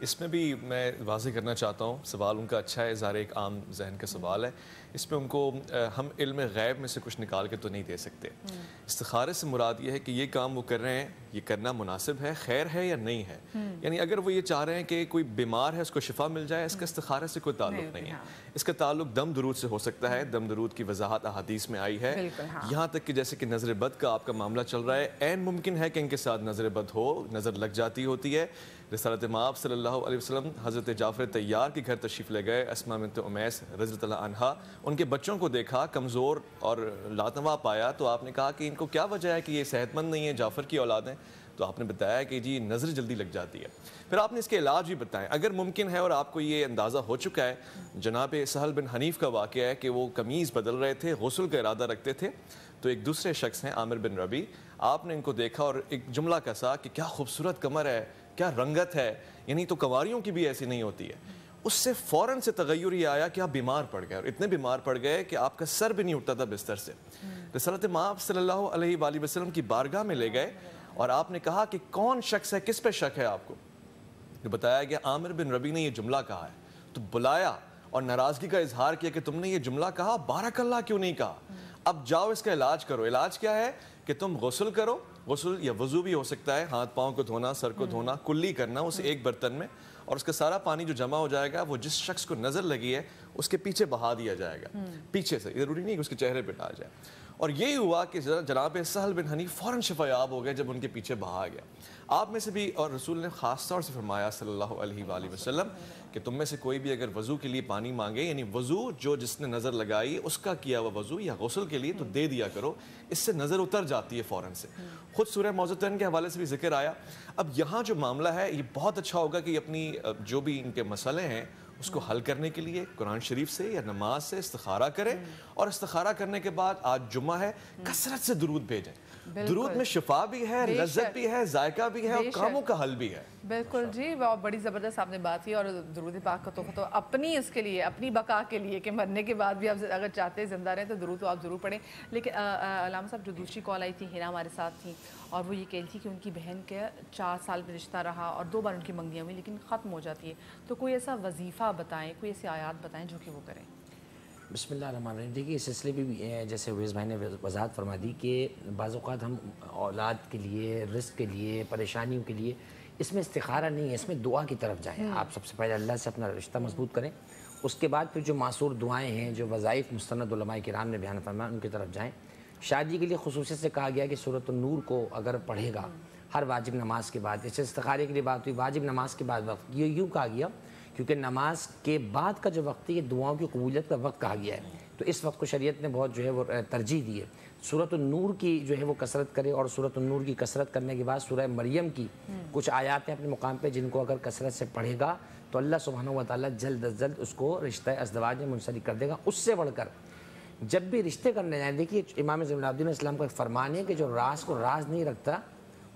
S9: اس میں بھی میں واضح کرنا چاہتا ہوں، سوال ان کا اچھا ہے، ظاہر ایک عام ذہن کا سوال ہے، اس میں ان کو ہم علم غیب میں سے کچھ نکال کے تو نہیں دے سکتے۔ استخارے سے مراد یہ ہے کہ یہ کام وہ کر رہے ہیں، یہ کرنا مناسب ہے، خیر ہے یا نہیں ہے۔ یعنی اگر وہ یہ چاہ رہے ہیں کہ کوئی بیمار ہے اس کو شفا مل جائے، اس کا استخارے سے کوئی تعلق نہیں ہے۔ اس کا تعلق دم درود سے ہو سکتا ہے، دم درود کی وضاحت احادیث میں آئی ہے، یہاں تک کہ جیسے کہ نظر بد کا آپ کا معاملہ چل رہا ہے، عین ممکن ہے کہ ان کے ساتھ نظر بد ہو، نظر لگ جاتی ہوتی ہے۔ رسالت مآب صلی اللہ علیہ وسلم حضرت جعفر طیار کے گھر تشریف لے گئے، اسماء بنت امیس رضی اللہ عنہا، ان کے بچوں کو دیکھا کمزور اور لاتنوا پایا، تو آپ نے کہا کہ ان کو کیا وجہ ہے کہ یہ صحت مند نہیں ہے، جعفر کی اولاد ہیں؟ تو آپ نے بتایا کہ جی نظر جلدی لگ جاتی ہے۔ پھر آپ نے اس کے علاج بھی بتائیں، اگر ممکن ہے اور آپ کو یہ اندازہ ہو چکا ہے، جناب سہل بن حنیف کا واقعہ ہے کہ وہ قمیض بدل رہے تھے، غسل کا ارادہ رکھتے تھے، تو ایک دوسرے شخص ہیں عامر بن ربی، آپ نے ان کو دیکھا اور ایک جملہ کہا کہ کیا خوبصورت کمر ہے، کیا رنگت ہے، یعنی تو کنواریوں کی بھی ایسی نہیں ہوتی ہے۔ اس سے فوراً سے تغیر یہ آیا کہ آپ بیمار پڑ گئے، اور اتنے بیمار پڑ گئے کہ آپ کا سر بھی نہیں اٹھتا تھا بستر سے۔ رسالت مآب صلی اللہ علیہ وآلہ وسلم کی بارگاہ میں لے گئے اور آپ نے کہا کہ کون شخص ہے، کس پہ شک ہے آپ کو؟ تو بتایا کہ عامر بن ربی نے یہ جملہ کہا ہے۔ تو بلایا اور ناراضگی کا اظہار کیا کہ تم نے یہ جملہ کہا، بارک اللہ کیوں نہیں کہا؟ اب جاؤ اس کا علاج کرو۔ علاج کیا ہے کہ تم غسل کرو، غسل یا وضو بھی ہو سکتا ہے، ہاتھ پاؤں کو دھونا، سر کو دھونا، کلی کرنا اسے ایک برتن میں، اور اس کا سارا پانی جو جمع ہو جائے گا وہ جس شخص کو نظر لگی ہے اس کے پیچھے بہا دیا جائے گا، پیچھے سے، ضروری نہیں کہ اس کے چہرے پہ ڈال جائے۔ اور یہی ہوا کہ جناب سہل بن حنیف فوراً شفا یاب ہو گئے جب ان کے پیچھے بہا گیا۔ آپ میں سے بھی، اور رسول نے خاص طور سے فرمایا صلی اللہ علیہ وآلہ وسلم کہ تم میں سے کوئی بھی اگر وضو کے لیے پانی مانگے، یعنی وضو جو جس نے نظر لگائی اس کا کیا ہوا وضو یا غسل کے لیے، تو دے دیا کرو، اس سے نظر اتر جاتی ہے فوراً سے۔ خود سورہ موعظتین کے حوالے سے بھی ذکر آیا۔ اب یہاں جو معاملہ ہے یہ بہت اچھا ہوگا کہ اپنی جو بھی ان کے مسئلے ہیں اس کو حل کرنے کے لیے قرآن شریف سے یا نماز سے استخارہ کریں، اور استخارہ کرنے کے بعد آج جمعہ ہے، کثرت سے درود بھیجیں۔ درود میں شفا بھی ہے، لذت بھی ہے، ذائقہ بھی ہے، اور کاموں کا حل بھی ہے۔
S2: بالکل جی، بہت بڑی زبردست آپ نے بات کی، اور درود پاک کا تحفہ تو اپنی اس کے لیے، اپنی بقا کے لیے کہ مرنے کے بعد بھی آپ اگر چاہتے ہیں زندہ رہیں تو درود تو آپ ضرور پڑھیں۔ لیکن علامہ صاحب جو دوسری کال آئی تھی ہینا ہمارے ساتھ تھیں، اور وہ یہ کہہ رہی تھی کہ ان کی بہن کا 4 سال میں رشتہ رہا اور 2 بار ان کی منگنیاں ہوئی لیکن ختم ہو جاتی ہے، تو کوئی ایسا وظیفہ بتائیں، کوئی ایسی آیات بتائیں جو کہ وہ کریں۔
S3: بسم اللہ الرحمن الرحیم۔ دیکھیے اس سلسلے بھی جیسے ویز بھائی نے وضاحت فرما دی کہ بعض اوقات ہم اولاد کے لیے، رزق کے لیے، پریشانیوں کے لیے اس میں استخارہ نہیں ہے، اس میں دعا کی طرف جائیں۔ آپ سب سے پہلے اللہ سے اپنا رشتہ مضبوط کریں، اس کے بعد پھر جو معصور دعائیں ہیں، جو وظائف مستند علماء کرام نے بیان فرمایا، ان کی طرف جائیں۔ شادی کے لیے خصوصیت سے کہا گیا کہ سورۃ النور کو اگر پڑھے گا ہر واجب نماز کے بعد، جیسے استخارے کے لیے بات ہوئی واجب نماز کے بعد وقت، یہ یوں کہا گیا کیونکہ نماز کے بعد کا جو وقت ہے یہ دعاؤں کی قبولیت کا وقت کہا گیا ہے، تو اس وقت کو شریعت نے بہت جو ہے وہ ترجیح دی ہے۔ سورۃ النور کی جو ہے وہ کثرت کرے، اور سورۃ النور کی کثرت کرنے کے بعد سورہ مریم کی کچھ آیات ہیں اپنے مقام پہ جن کو اگر کثرت سے پڑھے گا تو اللہ سبحانہ و تعالیٰ جلد از جلد اس کو رشتہ ازدواج میں منسلک کر دے گا۔ اس سے بڑھ کر جب بھی رشتے کرنے جائیں، دیکھیے امام زین العابدین علیہ السلام کا ایک فرمان ہے کہ جو راز کو راز نہیں رکھتا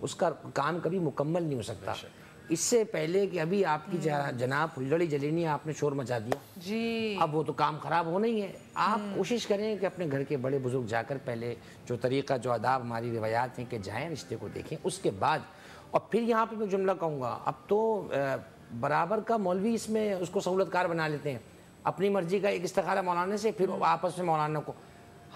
S3: اس کا کام کبھی مکمل نہیں ہو سکتا۔ اس سے پہلے کہ ابھی آپ کی جناب پھلڑی جلینی آپ نے شور مچا دیا جی، اب وہ تو کام خراب ہونا ہی ہے۔ آپ کوشش کریں کہ اپنے گھر کے بڑے بزرگ جا کر پہلے جو طریقہ، جو آداب، ہماری روایات ہیں کہ جائیں رشتے کو دیکھیں، اس کے بعد اور پھر یہاں پہ میں جملہ کہوں گا، اب تو برابر کا مولوی اس میں اس کو سہولت کار بنا لیتے ہیں، اپنی مرضی کا ایک استخارہ مولانا سے، پھر آپس میں مولانا کو،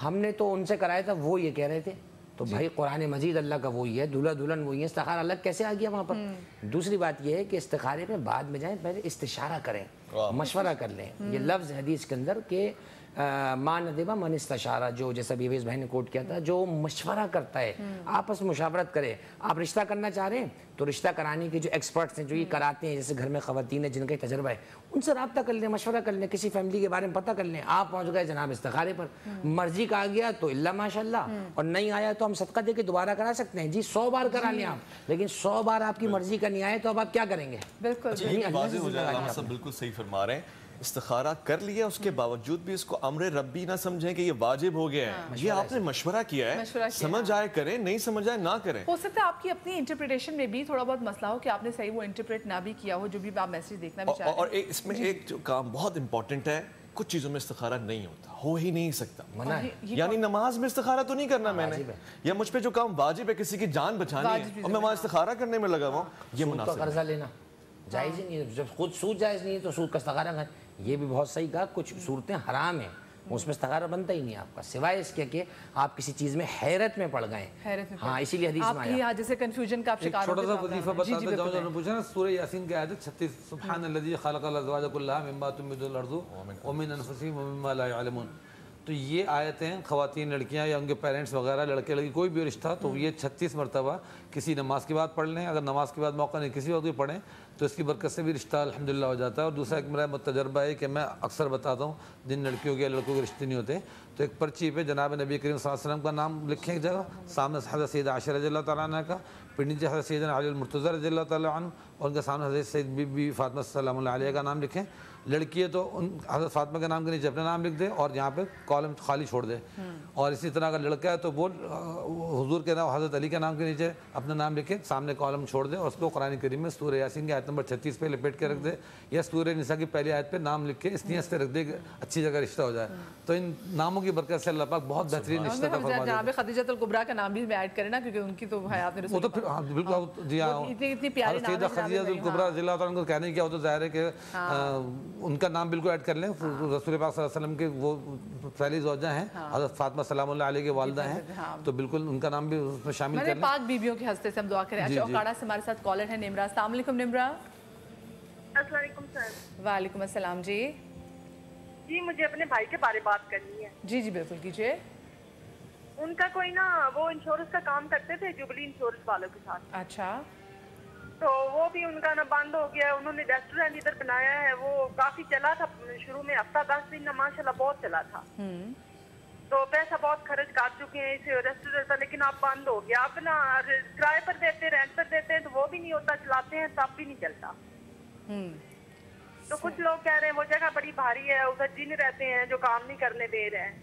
S3: ہم نے تو ان سے کرایا تھا، وہ یہ کہہ رہے تھے، تو بھائی قرآن مجید اللہ کا وہی ہے، دلہا دلہن وہی ہے، استخارہ الگ کیسے آ گیا وہاں پر؟ دوسری بات یہ ہے کہ استخارے میں بعد میں جائیں، پہلے استشارہ کریں، مشورہ کر لیں۔ یہ لفظ حدیث کے اندر کہ ما ندبہ من استشارہ، جو جیسا بیویز بھائی نے کوٹ کیا تھا، جو مشورہ کرتا ہے، آپس میں مشاورت کرے۔ آپ رشتہ کرنا چاہ رہے ہیں تو رشتہ کرانے کے جو ایکسپرٹس ہیں، جو یہ کراتے ہیں، جیسے گھر میں خواتین ہیں جن کا تجربہ ہے، ان سے رابطہ کر لیں، مشورہ کر لیں، کسی فیملی کے بارے میں پتہ کر لیں۔ آپ پہنچ گئے جناب استخارے پر، مرضی کا آ گیا تو اللہ ماشاء اللہ، اور نہیں آیا تو ہم صدقہ دے کے دوبارہ کرا سکتے ہیں جی، 100 بار کرا لیں آپ، لیکن 100 بار آپ کی مرضی کا نہیں آئے تو اب آپ کیا کریں گے؟
S2: بالکل
S9: بالکل صحیح فرما رہے ہیں۔ استخارہ کر لیا، اس کے باوجود بھی اس کو امر ربی نہ سمجھیں کہ یہ واجب ہو گیا ہے، یہ آپ نے مشورہ کیا ہے، سمجھ آئے کریں، نہیں سمجھ آئے نہ کریں۔
S2: ہو سکتا ہے آپ کی اپنی انٹرپریٹیشن میں بھی تھوڑا بہت مسئلہ ہو کہ آپ نے صحیح وہ انٹرپریٹ نہ بھی کیا ہو، جو بھی آپ میسیج دیکھنا بھی چاہتے ہیں۔
S9: اور اس میں ایک جو کام بہت امپورٹنٹ ہے، کچھ چیزوں میں استخارہ نہیں ہوتا، ہو ہی نہیں سکتا، یعنی نماز میں استخارہ تو نہیں کرنا میں نے، یا مجھ پہ جو کام واجب ہے کسی کی جان بچانی ہے اور میں وہاں استخارہ کرنے میں لگا ہوں، یہ مناسب
S3: قرضہ لینا جائز ہی نہیں ہے. جب خود سود جائز نہیں ہے تو سود کا استخارہ ہے. یہ بھی بہت صحیح کہا, کچھ صورتیں حرام ہیں اس میں استخارہ بنتا ہی نہیں آپ کا, سوائے اس کے کہ آپ کسی چیز میں حیرت میں پڑ گئے. ہاں اسی لیے حدیث میں آیا.
S2: جیسے کنفیوژن کا آپ شکار
S1: چھوٹا سا وظیفہ بتاتا جاؤں. جو پوچھا نا سورہ یاسین کی آیت 36, سبحان الذی خلق الازواج کلھا مما تنبت الارض ومن انفسہم ومما لا یعلمون. تو یہ آیتیں خواتین لڑکیاں یا ان کے پیرنٹس وغیرہ لڑکے لڑکی کوئی بھی رشتہ تو یہ 36 مرتبہ کسی نماز کے بعد پڑھ لیں. اگر نماز کے بعد موقع نہیں کسی وقت بھی پڑھیں تو اس کی برکت سے بھی رشتہ الحمدللہ ہو جاتا ہے. اور دوسرا ایک میرا تجربہ ہے کہ میں اکثر بتاتا ہوں جن لڑکیوں کے یا لڑکوں کے رشتے نہیں ہوتے تو ایک پرچی پہ جناب نبی کریم صلی اللہ علیہ وسلم کا نام لکھیں ایک جگہ, سامنے حضرت سیدہ عائشہ رضی اللہ تعالیٰ عنہ کا, پھر نیچے حضرت سیدنا علی المرتضیٰ رضی اللہ تعالیٰ عنہ, اور ان کے سامنے حضرت سید بی بی فاطمہ سلام اللہ علیہ کا نام لکھیں. لڑکی ہے تو ان حضرت فاطمہ کے نام کے نیچے اپنا نام لکھ دے اور یہاں پہ کالم خالی چھوڑ دے. اور اسی طرح اگر لڑکا ہے تو وہ حضور کے نام حضرت علی کے نام کے نیچے اپنا نام لکھے, سامنے کالم چھوڑ دے اور اس کو قرآن کریم میں سورہ یاسین کی آیت نمبر 36 پہ لپیٹ کے رکھ دے, یا سورہ نساء کی پہلی آیت پہ نام لکھ کے اس نیت سے رکھ دے کہ اچھی جگہ رشتہ ہو جائے. تو ان ناموں کی برکت سے اللہ پاک بہت بہترین رشتہ عطا فرما دیتا ہے.
S2: جناب خدیجۃ الکبریٰ کا نام بھی ایڈ کریں نا, کیونکہ ان کی تو حیات رسول,
S1: وہ تو پھر بالکل جی ہاں,
S2: اتنی پیاری نام ہے
S1: خدیجۃ الکبریٰ رضی اللہ تعالیٰ عنہ کو کہنے کیا ہو تو ظاہر ہے کہ ان کا نام بالکل ایڈ کر لیں. رسول پاک صلی اللہ علیہ وسلم کے وہ پہلی زوجہ ہیں حضرت فاطمہ سلام اللہ علیہ کے والدہ ہیں, تو بالکل ان کا نام بھی اس میں شامل کر لیں.
S2: پاک بیویوں کے ہستے سے ہم دعا کریں. اچھا اوکاڑا سے ہمارے ساتھ کالر ہے نمرا. السلام علیکم نمرا.
S11: السلام علیکم سر.
S2: وعلیکم السلام. جی
S11: جی مجھے اپنے بھائی کے بارے بات کرنی ہے.
S2: جی جی بالکل کیجیے.
S11: ان کا کوئی نا وہ انشورنس کا کام کرتے تھے جوبلی انشورنس والوں کے ساتھ.
S2: اچھا.
S11: تو وہ بھی ان کا نا بند ہو گیا. انہوں نے ریسٹورینٹ ادھر بنایا ہے, وہ کافی چلا تھا شروع میں, ہفتہ 10 دن ماشاءاللہ بہت چلا تھا. تو پیسہ بہت خرچ کر چکے ہیں اس ریسٹورینٹ پر, لیکن اب بند ہو گیا. اب نا کرائے پر دیتے, رینٹ پر دیتے ہیں تو وہ بھی نہیں ہوتا, چلاتے ہیں تب بھی نہیں چلتا. تو کچھ لوگ کہہ رہے ہیں وہ جگہ بڑی بھاری ہے, ادھر جن رہتے ہیں جو کام نہیں کرنے دے رہے ہیں.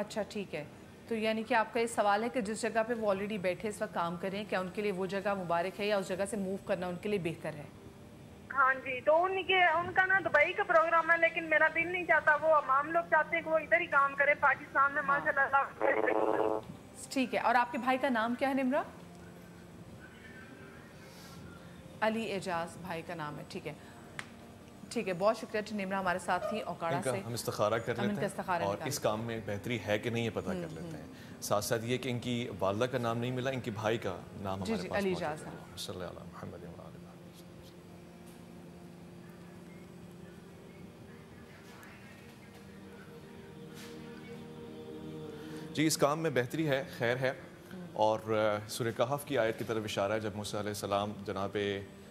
S2: اچھا ٹھیک ہے. تو یعنی کہ آپ کا یہ سوال ہے کہ جس جگہ پہ وہ آلریڈی بیٹھے اس وقت کام کریں, کیا ان کے لیے وہ جگہ مبارک ہے یا اس جگہ سے موو کرنا ان کے لیے بہتر ہے؟
S11: ہاں جی, تو ان کا نا دبئی کا پروگرام ہے, لیکن میرا دل نہیں چاہتا. وہ ہم لوگ چاہتے ہیں کہ وہ ادھر ہی کام کرے پاکستان میں ماشاءاللہ.
S2: ٹھیک ہے. اور آپ کے بھائی کا نام کیا ہے نمرا؟ علی اعجاز بھائی کا نام ہے. ٹھیک ہے ٹھیک ہے, بہت شکریہ. نمرا ہمارے ساتھ تھی اوکاڑا سے.
S9: ہم استخارہ کر لیتے ہیں اور اس کام میں بہتری ہے کہ نہیں یہ پتہ کر لیتے ہیں. ساتھ ساتھ یہ کہ ان کی والدہ کا نام نہیں ملا, ان کی بھائی کا نام ہمارے پاس
S2: علی اعجاز.
S9: صلی اللہ علیہ محمد. جی اس کام میں بہتری ہے, خیر ہے. اور سورہ کہف کی آیت کی طرف اشارہ ہے, جب موسیٰ علیہ السلام جناب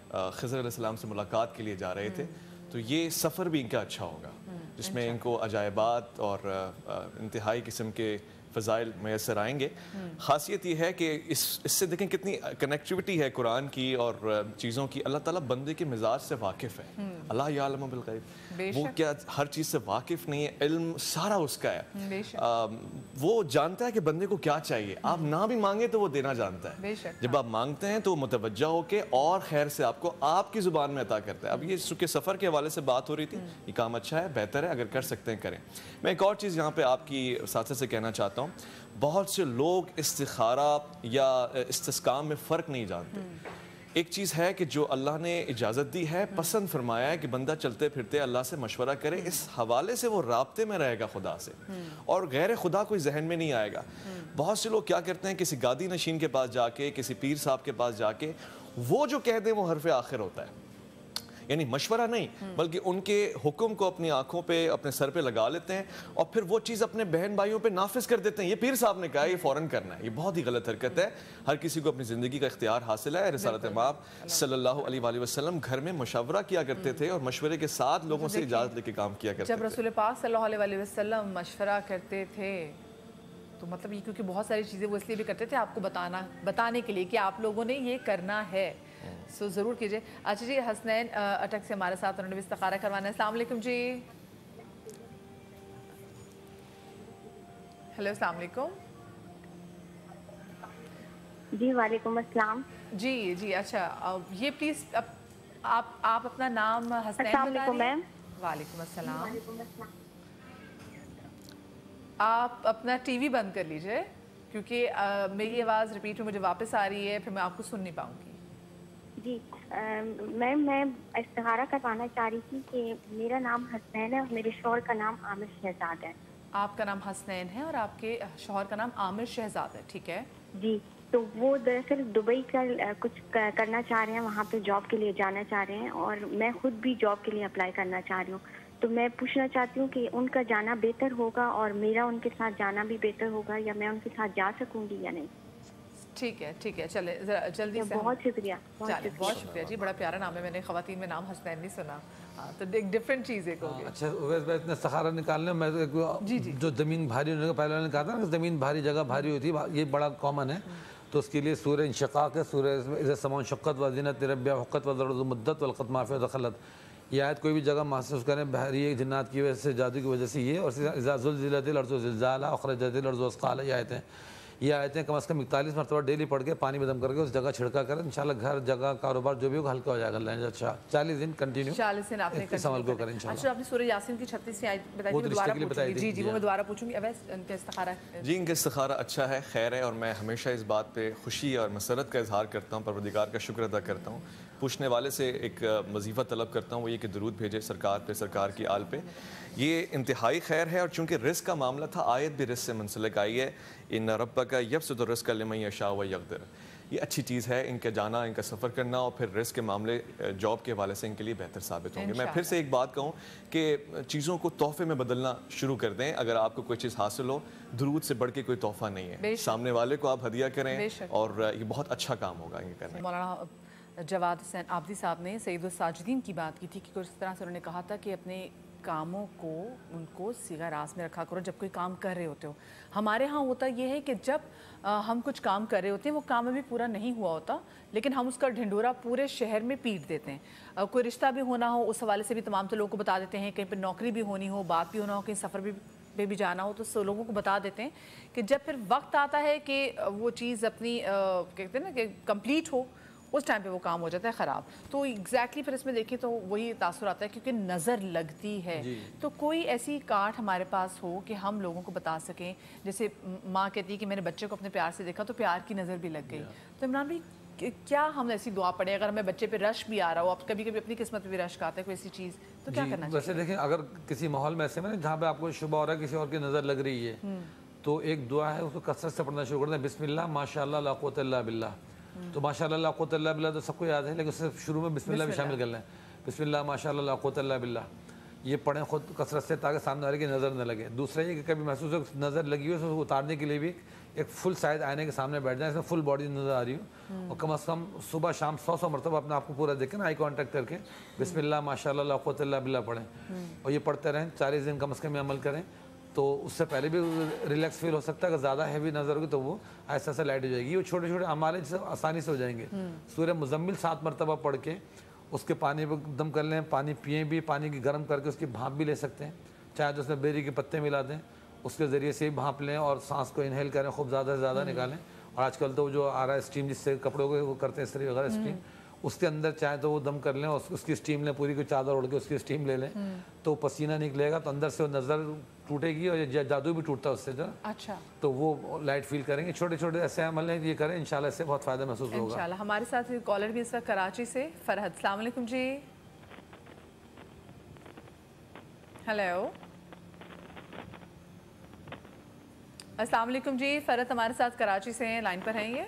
S9: خضر علیہ السلام سے ملاقات کے لیے جا رہے تھے تو یہ سفر بھی ان کا اچھا ہوگا, جس میں ان کو عجائبات اور انتہائی قسم کے فضائل میسر آئیں گے. خاصیت یہ ہے کہ اس سے دیکھیں کتنی کنیکٹیوٹی ہے قرآن کی اور چیزوں کی. اللہ تعالیٰ بندے کے مزاج سے واقف ہے. اللہ یعلم بالغیب, وہ کیا ہر چیز سے واقف نہیں ہے, علم سارا اس کا ہے. وہ جانتا ہے کہ بندے کو کیا چاہیے. آپ نہ بھی مانگے تو وہ دینا جانتا ہے. جب آپ مانگتے ہیں تو وہ متوجہ ہو کے اور خیر سے آپ کو آپ کی زبان میں عطا کرتا ہے. اب یہ چونکہ سفر کے حوالے سے بات ہو رہی تھی, یہ کام اچھا ہے, بہتر ہے, اگر کر سکتے ہیں کریں. میں ایک اور چیز یہاں پہ آپ کی ساتھ سے کہنا چاہتا ہوں. بہت سے لوگ استخارہ یا استسقاء میں فرق نہیں جانتے. ایک چیز ہے کہ جو اللہ نے اجازت دی ہے, پسند فرمایا ہے کہ بندہ چلتے پھرتے اللہ سے مشورہ کرے. اس حوالے سے وہ رابطے میں رہے گا خدا سے, اور غیر خدا کوئی ذہن میں نہیں آئے گا. بہت سے لوگ کیا کرتے ہیں, کسی گادی نشین کے پاس جا کے, کسی پیر صاحب کے پاس جا کے, وہ جو کہہ دیں وہ حرف آخر ہوتا ہے. یعنی مشورہ نہیں بلکہ ان کے حکم کو اپنی آنکھوں پہ اپنے سر پہ لگا لیتے ہیں اور پھر وہ چیز اپنے بہن بھائیوں پہ نافذ کر دیتے ہیں. یہ پیر صاحب نے کہا یہ فوراً کرنا ہے. یہ بہت ہی غلط حرکت ہے. ہر کسی کو اپنی زندگی کا اختیار حاصل ہے. رسالت امام صلی اللہ علیہ وآلہ وسلم گھر میں مشورہ کیا کرتے تھے اور مشورے کے ساتھ لوگوں سے اجازت لے کے کام کیا کرتے تھے.
S2: جب رسول پاک صلی اللہ علیہ وآلہ وسلم مشورہ کرتے تھے تو مطلب یہ کیونکہ بہت ساری چیزیں وہ اس لیے بھی کرتے تھے آپ کو بتانے کے لیے کہ آپ لوگوں نے یہ کرنا ہے, سو ضرور کیجئے. اچھا جی, حسنین اٹک سے ہمارے ساتھ, انہوں نے بھی استخارہ کروانا ہے. السلام علیکم جی. ہیلو السلام علیکم.
S12: جی وعلیکم السلام.
S2: جی جی اچھا, یہ پلیز آپ اپنا نام حسنین.
S12: السلام علیکم میم.
S2: وعلیکم السلام. آپ اپنا ٹی وی بند کر لیجئے کیونکہ میری آواز ریپیٹ میں مجھے واپس آ رہی ہے, پھر میں آپ کو سن نہیں پاؤں گی.
S12: جی میم میں استخارہ کروانا چاہ رہی تھی کہ میرا نام حسنین ہے اور میرے شوہر کا نام عامر شہزاد ہے.
S2: آپ کا نام حسنین ہے اور آپ کے شوہر کا نام عامر شہزاد ہے, ٹھیک ہے.
S12: جی تو وہ دراصل دبئی کا کچھ کرنا چاہ رہے ہیں, وہاں پہ جاب کے لیے جانا چاہ رہے ہیں اور میں خود بھی جاب کے لیے اپلائی کرنا چاہ رہی ہوں. تو میں پوچھنا چاہتی ہوں کہ ان کا جانا بہتر ہوگا اور میرا ان کے ساتھ جانا بھی بہتر ہوگا, یا میں ان کے ساتھ جا سکوں گی یا نہیں؟
S2: ٹھیک ہے ٹھیک ہے, چلے ذرا جلدی سے.
S12: بہت شکریہ.
S2: بہت شکریہ جی, بڑا پیارا نام ہے, میں نے خواتین میں نام حسنین نہیں سنا, تو ایک ڈفرینٹ چیز ہے.
S1: اچھا اتنے استخارہ نکالنے میں جو زمین بھاری ہونے کا پہلے نے کہا تھا نا, زمین بھاری جگہ بھاری ہوتی ہے, یہ بڑا کامن ہے. تو اس کے لیے سورہ انشقاق ہے, سورہ اذا السماء انشقت وزینت ربها وحقت والارض مدت والقت ما فيها دخلت. یہ آیت کوئی بھی جگہ محسوس کریں بحری جنات کی وجہ سے, جادو کی وجہ سے, یہ اور اذا زلزلت الارض زلزالها اخرجت الارض اثقالها یہ آیتیں یہ آیتیں کم از کم 41 مرتبہ ڈیلی پڑھ کے پانی میں دم کر کے اس جگہ چھڑکا کریں, انشاءاللہ گھر جگہ کاروبار جو بھی ہوگا ہلکا ہو جائے گا. اچھا 40 دن کنٹینیو
S2: 40 دن آپ نے
S1: اس عمل کو کریں انشاءاللہ.
S2: اچھا آپ نے سورہ یاسین کی 36 آیت بتائی تھی, دوبارہ پوچھوں گی. جی جی وہ میں دوبارہ پوچھوں گی. اویس ان کا استخارہ
S9: جی, ان کا استخارہ اچھا ہے, خیر ہے, اور میں ہمیشہ اس بات پہ خوشی اور مسرت کا اظہار کرتا ہوں, پروردگار کا شکر ادا کرتا ہوں. پوچھنے والے سے ایک وظیفہ طلب کرتا ہوں, وہ یہ کہ درود بھیجے سرکار پہ, سرکار کی آل پہ. یہ انتہائی خیر ہے, اور چونکہ رزق کا معاملہ تھا, آیت بھی رزق سے منسلک آئی ہے, ان ربک یبسط الرزق لمن یشاء ویقدر. یہ اچھی چیز ہے, ان کا جانا, ان کا سفر کرنا, اور پھر رزق کے معاملے جاب کے حوالے سے ان کے لیے بہتر ثابت ہوں گے. میں پھر سے ایک بات کہوں کہ چیزوں کو تحفے میں بدلنا شروع کر دیں. اگر آپ کو کوئی چیز حاصل ہو, درود سے بڑھ کے کوئی تحفہ نہیں ہے, سامنے والے کو آپ ہدیہ کریں, اور یہ بہت اچھا کام ہوگا یہ کرنے.
S2: مولانا جواد حسین عابدی صاحب نے سید الساجدین کی بات کی تھی کہ کس طرح سے انہوں نے کہا تھا کہ اپنے کاموں کو ان کو صیغہ راز میں رکھا کرو جب کوئی کام کر رہے ہوتے ہو. ہمارے ہاں ہوتا یہ ہے کہ جب ہم کچھ کام کر رہے ہوتے ہیں, وہ کام ابھی پورا نہیں ہوا ہوتا, لیکن ہم اس کا ڈھنڈورا پورے شہر میں پیٹ دیتے ہیں. کوئی رشتہ بھی ہونا ہو, اس حوالے سے بھی تمام تو لوگوں کو بتا دیتے ہیں. کہیں پہ نوکری بھی ہونی ہو, بات بھی ہونا ہو, کہیں سفر پہ بھی جانا ہو, تو لوگوں کو بتا دیتے ہیں کہ جب پھر وقت آتا ہے کہ وہ چیز اپنی کہتے ہیں نا کہ کمپلیٹ ہو, اس ٹائم پہ وہ کام ہو جاتا ہے خراب. تو ایگزیکٹلی پھر اس میں دیکھیں تو وہی تاثر آتا ہے کیونکہ نظر لگتی ہے. تو کوئی ایسی کارڈ ہمارے پاس ہو کہ ہم لوگوں کو بتا سکیں, جیسے ماں کہتی ہے کہ میں نے بچے کو اپنے پیار سے دیکھا تو پیار کی نظر بھی لگ گئی. تو عمران بھائی کیا ہم ایسی دعا پڑھیں اگر ہمیں بچے پہ رش بھی آ رہا ہو, اب کبھی کبھی اپنی قسمت پہ بھی رش آتا ہے کوئی ایسی چیز, تو کیا کرنا چاہیے؟
S1: ویسے دیکھیں اگر کسی ماحول میں ایسے میں جہاں پہ آپ کو شبہ ہو رہا ہے کسی اور کی نظر لگ رہی ہے, تو ایک دعا ہے, اس کو کثرت سے پڑھنا شروع کر دیں. بسم اللہ ماشاء اللہ لا قوت الا باللہ. تو ماشاء اللہ لا قوت الا باللہ تو سب کو یاد ہے, لیکن اس سے شروع میں بسم اللہ بھی شامل کر لیں. بسم اللہ ماشاء اللہ لا قوت الا باللہ, یہ پڑھیں خود کثرت سے تاکہ سامنے والے کی نظر نہ لگے. دوسرا یہ کہ کبھی محسوس ہو نظر لگی ہو, اس کو اتارنے کے لیے بھی ایک فل سائز آئینے کے سامنے بیٹھ جائیں, اس میں فل باڈی نظر آ رہی ہو, اور کم از کم صبح شام 100 مرتبہ اپنے آپ کو پورا دیکھیں نا, آئی کانٹیکٹ کر کے بسم اللہ ماشاء اللہ لا قوت الا باللہ پڑھیں, اور یہ پڑھتے رہیں 40 دن کم از کم عمل کریں. تو اس سے پہلے بھی ریلیکس فیل ہو سکتا ہے. اگر زیادہ ہیوی نظر ہوگی تو وہ ایسا ایسا لائٹ ہو جائے گی. وہ چھوٹے چھوٹے ہمارے آسانی سے ہو جائیں گے. سورہ مزمل 7 مرتبہ پڑھ کے اس کے پانی پہ دم کر لیں, پانی پئیں بھی, پانی کی گرم کر کے اس کی بھانپ بھی لے سکتے ہیں, چاہے تو اس میں بیری کے پتے ملا دیں, اس کے ذریعے سے بھی بھانپ لیں اور سانس کو انہیل کریں, خوب زیادہ سے زیادہ نکالیں. اور آج کل تو جو آ رہا ہے اسٹیم, جس سے کپڑوں کو وہ کرتے ہیں استری وغیرہ اسٹیم, اس کے اندر چاہے تو وہ دم کر لیں اور اس کی اسٹیم لیں, پوری کوئی چادر اوڑھ کے اس کی اسٹیم لے لیں, تو پسینہ نکلے گا, تو اندر سے وہ نظر ٹوٹے گی, اور جادو بھی ٹوٹتا ہے اس سے جو.
S2: اچھا,
S1: تو وہ لائٹ فیل کریں گے. چھوٹے چھوٹے ایسے عمل ہیں, یہ کریں, انشاءاللہ اس سے بہت فائدہ محسوس ہوگا
S2: انشاءاللہ. ہمارے ساتھ کالر بھی اس وقت کراچی سے فرحت. السلام علیکم جی. ہیلو, السلام علیکم جی. فرحت ہمارے ساتھ کراچی سے ہیں, لائن پر ہیں یہ.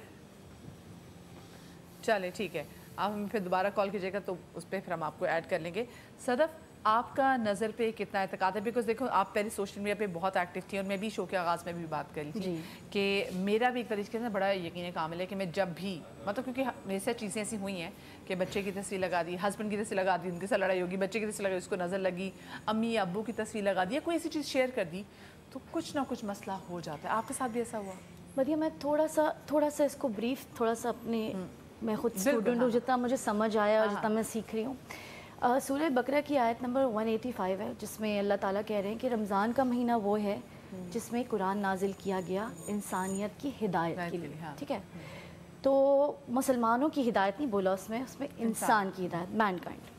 S2: چلے ٹھیک ہے, آپ ہمیں پھر دوبارہ کال کیجیے گا تو اس پہ پھر ہم آپ کو ایڈ کر لیں گے. صدف, آپ کا نظر پہ کتنا اعتقاد ہے؟ بیکاز دیکھو آپ پہلے سوشل میڈیا پہ بہت ایکٹیو تھی, اور میں بھی شو کے آغاز میں بھی بات کری تھی کہ میرا بھی ایک طریقے سے بڑا یقین کامل ہے کہ میں جب بھی مطلب, کیونکہ میرے سے چیزیں ایسی ہوئی ہیں کہ بچے کی تصویر لگا دی, ہسبینڈ کی تصویر لگا دی, ان کے ساتھ لڑائی ہوگی, بچے کی تصویر لگا دی, اس کو نظر لگی, امی ابو کی تصویر لگا دی, یا کوئی ایسی چیز شیئر کر دی, تو کچھ نہ کچھ مسئلہ ہو جاتا ہے. آپ کے ساتھ بھی ایسا ہوا؟
S13: بدیا میں تھوڑا سا اس کو بریف تھوڑا سا اپنے, میں خود اسٹوڈنٹ ہوں, جتنا مجھے سمجھ آیا اور جتنا میں سیکھ رہی ہوں. سورہ بقرہ کی آیت نمبر 185 ہے, جس میں اللہ تعالیٰ کہہ رہے ہیں کہ رمضان کا مہینہ وہ ہے جس میں قرآن نازل کیا گیا انسانیت کی ہدایت کے لیے. ٹھیک ہے, تو مسلمانوں کی ہدایت نہیں بولا اس میں انسان کی ہدایت, مین کائنڈ.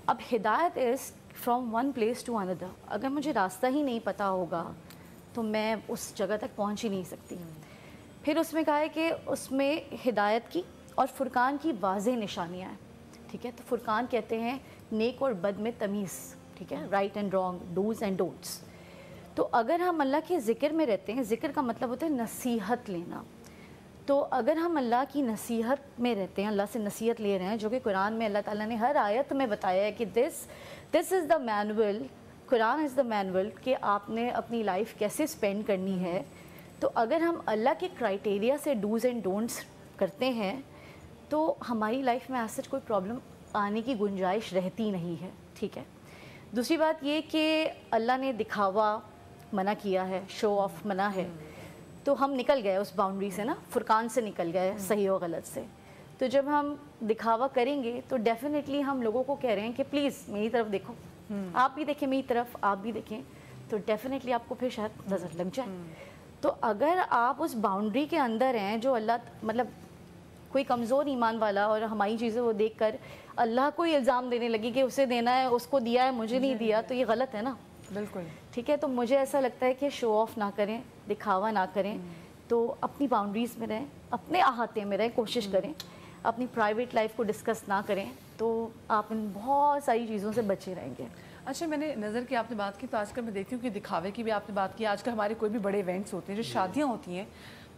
S13: اب ہدایت is from one place to اندر. اگر مجھے راستہ ہی نہیں پتہ ہوگا تو میں اس جگہ تک پہنچ ہی نہیں سکتی. پھر اس میں کہا ہے کہ اس میں ہدایت کی اور فرقان کی واضح نشانیاں ہیں، ٹھیک ہے. تو فرقان کہتے ہیں نیک اور بد میں تمیز، ٹھیک ہے، right and wrong, dos and don'ts. تو اگر ہم اللہ کے ذکر میں رہتے ہیں، ذکر کا مطلب ہوتا ہے نصیحت لینا، تو اگر ہم اللہ کی نصیحت میں رہتے ہیں، اللہ سے نصیحت لے رہے ہیں، جو کہ قرآن میں اللہ تعالیٰ نے ہر آیت میں بتایا ہے کہ دس از the manual, Quran is the manual کہ آپ نے اپنی لائف کیسے اسپینڈ کرنی ہے. تو اگر ہم اللہ کے کرائٹیریا سے ڈوز اینڈ ڈونٹس کرتے ہیں تو ہماری لائف میں ایسا کوئی پرابلم آنے کی گنجائش رہتی نہیں ہے، ٹھیک ہے. دوسری بات یہ کہ اللہ نے دکھاوا منع کیا ہے، شو آف منع ہے، تو ہم نکل گئے اس باؤنڈری سے نا، فرقان سے نکل گئے صحیح و غلط سے. تو جب ہم دکھاوا کریں گے تو ڈیفینیٹلی ہم لوگوں کو کہہ رہے ہیں کہ پلیز میری طرف دیکھو، آپ بھی دیکھیں میری طرف، آپ بھی دیکھیں، تو ڈیفینیٹلی آپ کو پھر شاید نظر لگ جائے. تو اگر آپ اس باؤنڈری کے اندر ہیں جو اللہ مطلب کوئی کمزور ایمان والا اور ہماری چیزیں وہ دیکھ کر اللہ کو ہی الزام دینے لگی کہ اسے دینا ہے، اس کو دیا ہے، مجھے نہیں دیا، تو یہ غلط ہے نا.
S2: بالکل
S13: ٹھیک ہے. تو مجھے ایسا لگتا ہے کہ شو آف نہ کریں، دکھاوا نہ کریں، تو اپنی باؤنڈریز میں رہیں، اپنے احاطے میں رہیں، کوشش کریں، اپنی پرائیویٹ لائف کو ڈسکس نہ کریں، تو آپ ان بہت ساری چیزوں سے بچے رہیں گے.
S2: اچھا، میں نے نظر کی آپ نے بات کی تو آج کل میں دیکھتی ہوں کہ دکھاوے کی بھی آپ نے بات کی. آج کل ہمارے کوئی بھی بڑے ایونٹس ہوتے ہیں، جو شادیاں ہوتی ہیں،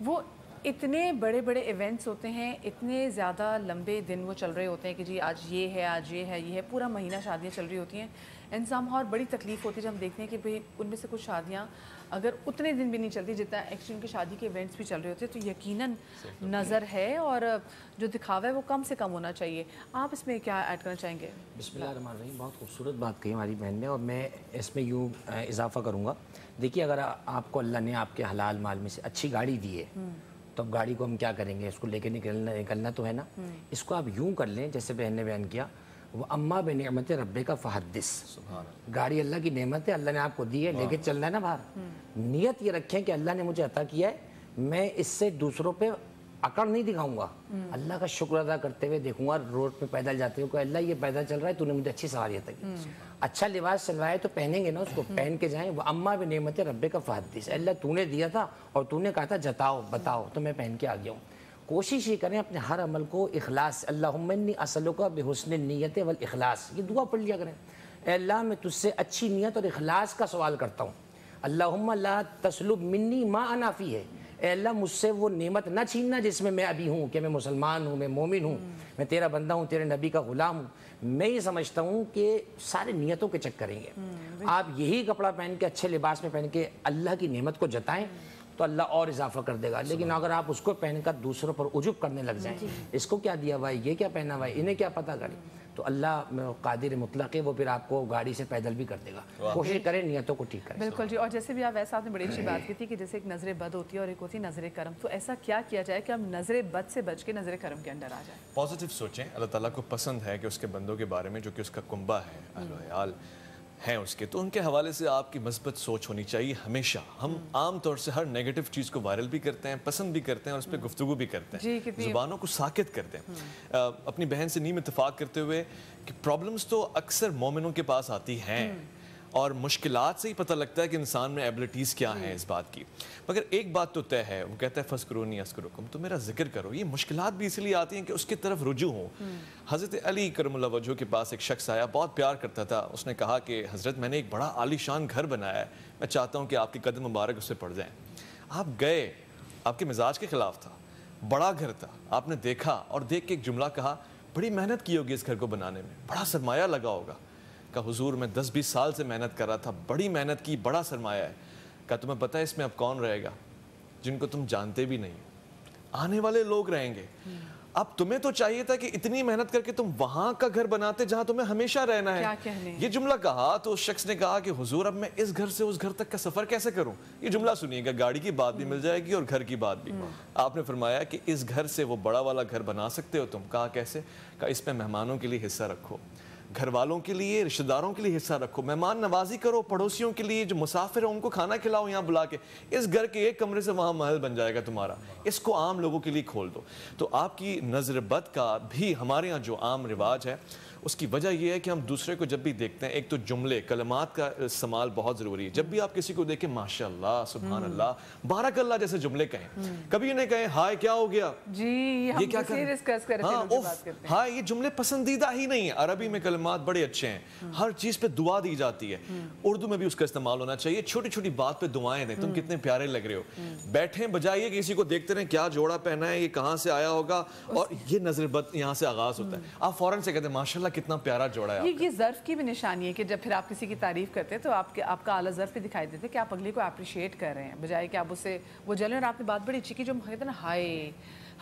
S2: وہ اتنے بڑے بڑے ایونٹس ہوتے ہیں، اتنے زیادہ لمبے دن وہ چل رہے ہوتے ہیں کہ جی آج یہ ہے، آج یہ ہے، یہ ہے، پورا مہینہ شادیاں چل رہی ہوتی ہیں. انسان اور بڑی تکلیف ہوتی ہے جب ہم دیکھتے ہیں کہ بھئی ان میں سے کچھ شادیاں اگر اتنے دن بھی نہیں چلتی جتنا ایکچولی ان کی شادی کے ایونٹس بھی چل رہے ہوتے ہیں، تو یقیناً نظر ہے اور جو دکھاوا ہے وہ کم سے کم ہونا چاہیے. آپ اس میں کیا ایڈ کرنا چاہیں گے؟
S3: بسم اللہ الرحمن الرحیم. بہت خوبصورت بات کہی ہماری بہن نے، اور میں اس میں یوں اضافہ کروں گا. دیکھیے، اگر آپ کو اللہ نے آپ کے حلال مال میں سے اچھی گاڑی دی ہے تو اب گاڑی کو ہم کیا کریں گے؟ اس کو لے کے نکلنا تو ہے نا. اس کو آپ یوں کر لیں جیسے بہن نے بیان کیا، وہ اما بنعمت رب کا فحدث. گاڑی اللہ کی نعمت ہے، اللہ نے آپ کو دی ہے، لے کے چلنا ہے نا باہر. نیت یہ رکھیں کہ اللہ نے مجھے عطا کیا ہے، میں اس سے دوسروں پہ اکڑ نہیں دکھاؤں گا، اللہ کا شکر ادا کرتے ہوئے دیکھوں گا. روڈ پہ پیدل جاتے ہو کہ اللہ یہ پیدل چل رہا ہے، تو نے مجھے اچھی سواری عطا کی، اچھا لباس سلوایا تو پہنیں گے نا، اس کو پہن کے جائیں. وہ اما بنعمت رب کا فحدث. اللہ تو نے دیا تھا اور تو نے کہا تھا جتاؤ بتاؤ، تو میں پہن کے آ گیا ہوں. کوشش یہ کریں اپنے ہر عمل کو اخلاص، اللہم انی اسألک بحسن النیت والاخلاص، یہ دعا پڑھ لیا کریں. اے اللہ میں تجھ سے اچھی نیت اور اخلاص کا سوال کرتا ہوں. اللہم لا تسلب منی ما انا فیہ، اے اللہ مجھ سے وہ نعمت نہ چھیننا جس میں میں ابھی ہوں، کہ میں مسلمان ہوں، میں مومن ہوں، میں تیرا بندہ ہوں، تیرے نبی کا غلام ہوں. میں یہ سمجھتا ہوں کہ سارے نیتوں کے چکر ہیں. آپ یہی کپڑا پہن کے، اچھے لباس میں پہن کے اللہ کی نعمت کو جتائیں تو اللہ اور اضافہ کر دے گا. لیکن اگر آپ اس کو پہن کر دوسروں پر عجب کرنے لگ جائیں، اس کو کیا دیا ہوا ہے، یہ کیا پہنا ہوا ہے، انہیں کیا پتہ کریں، تو اللہ قادر مطلق ہے، وہ پھر آپ کو گاڑی سے پیدل بھی کر دے گا. کوشش کریں نیتوں کو ٹھیک کریں.
S2: بالکل جی. اور جیسے بھی آپ ویسا آپ نے بڑی اچھی بات کی تھی کہ جیسے ایک نظر بد ہوتی ہے اور ایک ہوتی ہے نظر کرم، تو ایسا کیا کیا جائے کہ ہم نظر بد سے بچ کے نظر کرم کے اندر آ جائیں؟
S9: پازیٹیو سوچیں. اللہ تعالیٰ کو پسند ہے کہ اس کے بندوں کے بارے میں جو کہ اس کا کنبہ ہے، اہل و عیال ہیں اس کے، تو ان کے حوالے سے آپ کی مثبت سوچ ہونی چاہیے ہمیشہ. ہم عام طور سے ہر نیگیٹو چیز کو وائرل بھی کرتے ہیں، پسند بھی کرتے ہیں اور اس پہ گفتگو بھی کرتے ہیں، زبانوں کو ساکت کرتے ہیں. اپنی بہن سے نیم اتفاق کرتے ہوئے کہ پرابلمز تو اکثر مومنوں کے پاس آتی ہیں اور مشکلات سے ہی پتہ لگتا ہے کہ انسان میں ایبلٹیز کیا ہیں اس بات کی. مگر ایک بات تو طے ہے، وہ کہتا ہے فذکرونی اذکرکم، تو میرا ذکر کرو. یہ مشکلات بھی اس لیے آتی ہیں کہ اس کی طرف رجوع ہوں. حضرت علی کرم اللہ وجہہ کے پاس ایک شخص آیا، بہت پیار کرتا تھا. اس نے کہا کہ حضرت میں نے ایک بڑا عالی شان گھر بنایا ہے، میں چاہتا ہوں کہ آپ کے قدم مبارک اس سے پڑ جائیں. آپ گئے، آپ کے مزاج کے خلاف تھا، بڑا گھر تھا. آپ نے دیکھا اور دیکھ کے ایک جملہ کہا، بڑی محنت کی ہوگی اس گھر کو بنانے میں، بڑا سرمایہ لگا ہوگا. کہا حضور میں 10-20 سال سے محنت کر رہا تھا، بڑی محنت کی، بڑا سرمایہ ہے. کہا تمہیں پتہ ہے اس میں اب کون رہے گا؟ جن کو تم جانتے بھی نہیں، آنے والے لوگ رہیں گے. اب تمہیں تو چاہیے تھا کہ اتنی محنت کر کے تم وہاں کا گھر بناتے جہاں تمہیں ہمیشہ رہنا ہے. یہ جملہ کہا تو اس شخص نے کہا کہ حضور اب میں اس گھر سے اس گھر تک کا سفر کیسے کروں؟ یہ جملہ سنیے گا، گاڑی کی بات بھی مل جائے گی اور گھر کی بات بھی. آپ نے فرمایا کہ اس گھر سے وہ بڑا والا گھر بنا سکتے ہو تم. کہا کیسے؟ کہا اس میں مہمانوں کے لیے حصہ رکھو، گھر والوں کے لیے، رشتہ داروں کے لیے حصہ رکھو، مہمان نوازی کرو، پڑوسیوں کے لیے جو مسافر ہیں ان کو کھانا کھلاؤ یہاں بلا کے. اس گھر کے ایک کمرے سے وہاں محل بن جائے گا تمہارا. اس کو عام لوگوں کے لیے کھول دو. تو آپ کی نظر بد کا بھی ہمارے ہاں جو عام رواج ہے اس کی وجہ یہ ہے کہ ہم دوسرے کو جب بھی دیکھتے ہیں، ایک تو جملے کلمات کا استعمال بہت ضروری ہے. جب بھی آپ کسی کو دیکھیں ماشاء اللہ سبحان اللہ بارک اللہ جیسے جملے کہیں، کبھی انہیں کہیں ہائے کیا ہو گیا،
S2: جی
S9: یہ کیا کر ہاں یہ جملے پسندیدہ ہی نہیں ہیں. عربی میں کلمات بڑے اچھے ہیں، ہر چیز پہ دعا دی جاتی ہے. اردو میں بھی اس کا استعمال ہونا چاہیے. چھوٹی چھوٹی بات پہ دعائیں دیں، تم کتنے پیارے لگ رہے ہو. بیٹھیں بجائے کسی کو دیکھتے رہیں کیا جوڑا پہنا ہے، یہ کہاں سے آیا ہوگا، اور یہ نظر بد یہاں سے آغاز ہوتا ہے. آپ فوراً سے کہتے ہیں ماشاءاللہ کتنا پیارا جوڑا ہے.
S2: یہ ظرف کی بھی نشانی ہے کہ جب پھر آپ کسی کی تعریف کرتے ہیں تو آپ کا اعلیٰ ظرف بھی دکھائی دیتے کہ آپ اگلے کو اپریشیٹ کر رہے ہیں، بجائے کہ آپ اسے وہ جلیں. اور آپ نے بات بڑی اچھی کی جو کہتے ہیں نا ہائے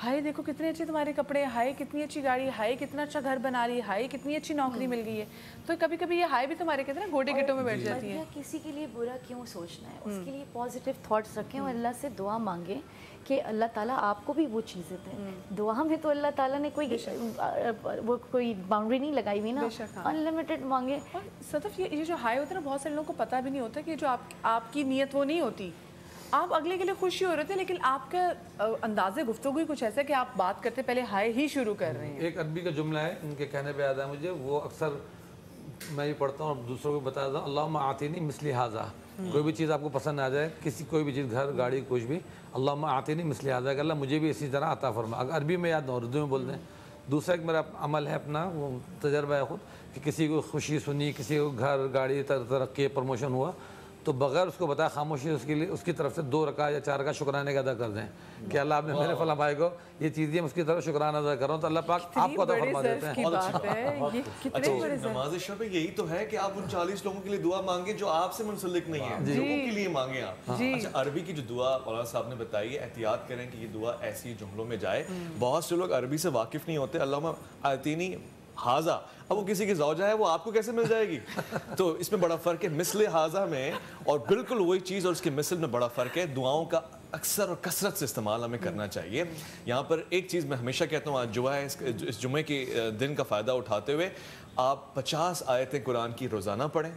S2: ہائے دیکھو کتنے اچھے تمہارے کپڑے، ہائے کتنی اچھی گاڑی، ہائے کتنا اچھا گھر بنا رہی ہے، ہائے کتنی اچھی نوکری مل گئی ہے. تو کبھی کبھی یہ ہائے بھی تمہارے کہتے ہیں نا گوٹے گٹوں میں بیٹھ جاتی ہیں.
S13: کسی کے لیے برا کیوں سوچنا ہے، اس کے لیے پازیٹیو تھاٹس رکھیں اور اللہ سے دعا مانگیں کہ اللہ تعالیٰ آپ کو بھی وہ چیزیں دیں. دعا میں تو اللہ تعالیٰ نے کوئی باؤنڈری نہیں لگائی ہوئی نا، انلمیٹڈ مانگے.
S2: صدف یہ جو ہائے ہوتا ہے نا بہت سارے لوگوں کو پتہ بھی نہیں ہوتا کہ جو آپ کی نیت وہ نہیں ہوتی، آپ اگلے کے لیے خوشی ہو رہے تھے، لیکن آپ کا انداز گفتگو ہی کچھ ایسا ہے کہ آپ بات کرتے پہلے ہائے ہی شروع کر رہے ہیں.
S1: ایک عربی کا جملہ ہے ان کے کہنے پہ یاد ہے مجھے، وہ اکثر میں یہ پڑھتا ہوں اور دوسروں کو بتاتا ہوں، اللہم آتینی مثلی ھذا. کوئی بھی چیز آپ کو پسند آ جائے، کوئی بھی چیز گھر گاڑی کچھ بھی، اللہم آتینی مثلی ھذا کہ اللہ مجھے بھی اسی طرح عطا فرما. اگر عربی میں یاد نہ اردو میں بول دیں. دوسرا ایک میرا عمل ہے اپنا، وہ تجربہ ہے خود، کہ کسی کو خوشی سنی، کسی کو گھر گاڑی ترقی پروموشن ہوا تو بغیر اس کو بتایا خاموشی اس کے لیے اس کی طرف سے 2 رکعت یا 4 رکعت شکرانے کا ادا کر دیں کہ اللہ آپ نے میرے فلاں بھائی کو یہ چیز دی، میں اس کی طرف شکرانہ ادا کر رہا ہوں تو اللہ پاک آپ کو عطا فرما دیتے ہیں.
S9: نماز شب یہی تو ہے کہ آپ ان 40 لوگوں کے لیے دعا مانگیں جو آپ سے منسلک نہیں ہیں، لوگوں کے لیے مانگیں آپ. اچھا عربی کی جو دعا مولانا صاحب نے بتائی ہے، احتیاط کریں کہ یہ دعا ایسی جملوں میں جائے. بہت سے لوگ عربی سے واقف نہیں ہوتے. اللہم آتینی ھذا، اب وہ کسی کی زوجہ ہے وہ آپ کو کیسے مل جائے گی؟ تو اس میں بڑا فرق ہے مثل ھذا میں اور بالکل وہی چیز اور اس کے مثل میں بڑا فرق ہے. دعاؤں کا اکثر اور کثرت سے استعمال ہمیں کرنا چاہیے. یہاں پر ایک چیز میں ہمیشہ کہتا ہوں، آج جمعہ ہے، اس جمعے کے دن کا فائدہ اٹھاتے ہوئے آپ 50 آیتیں قرآن کی روزانہ پڑھیں،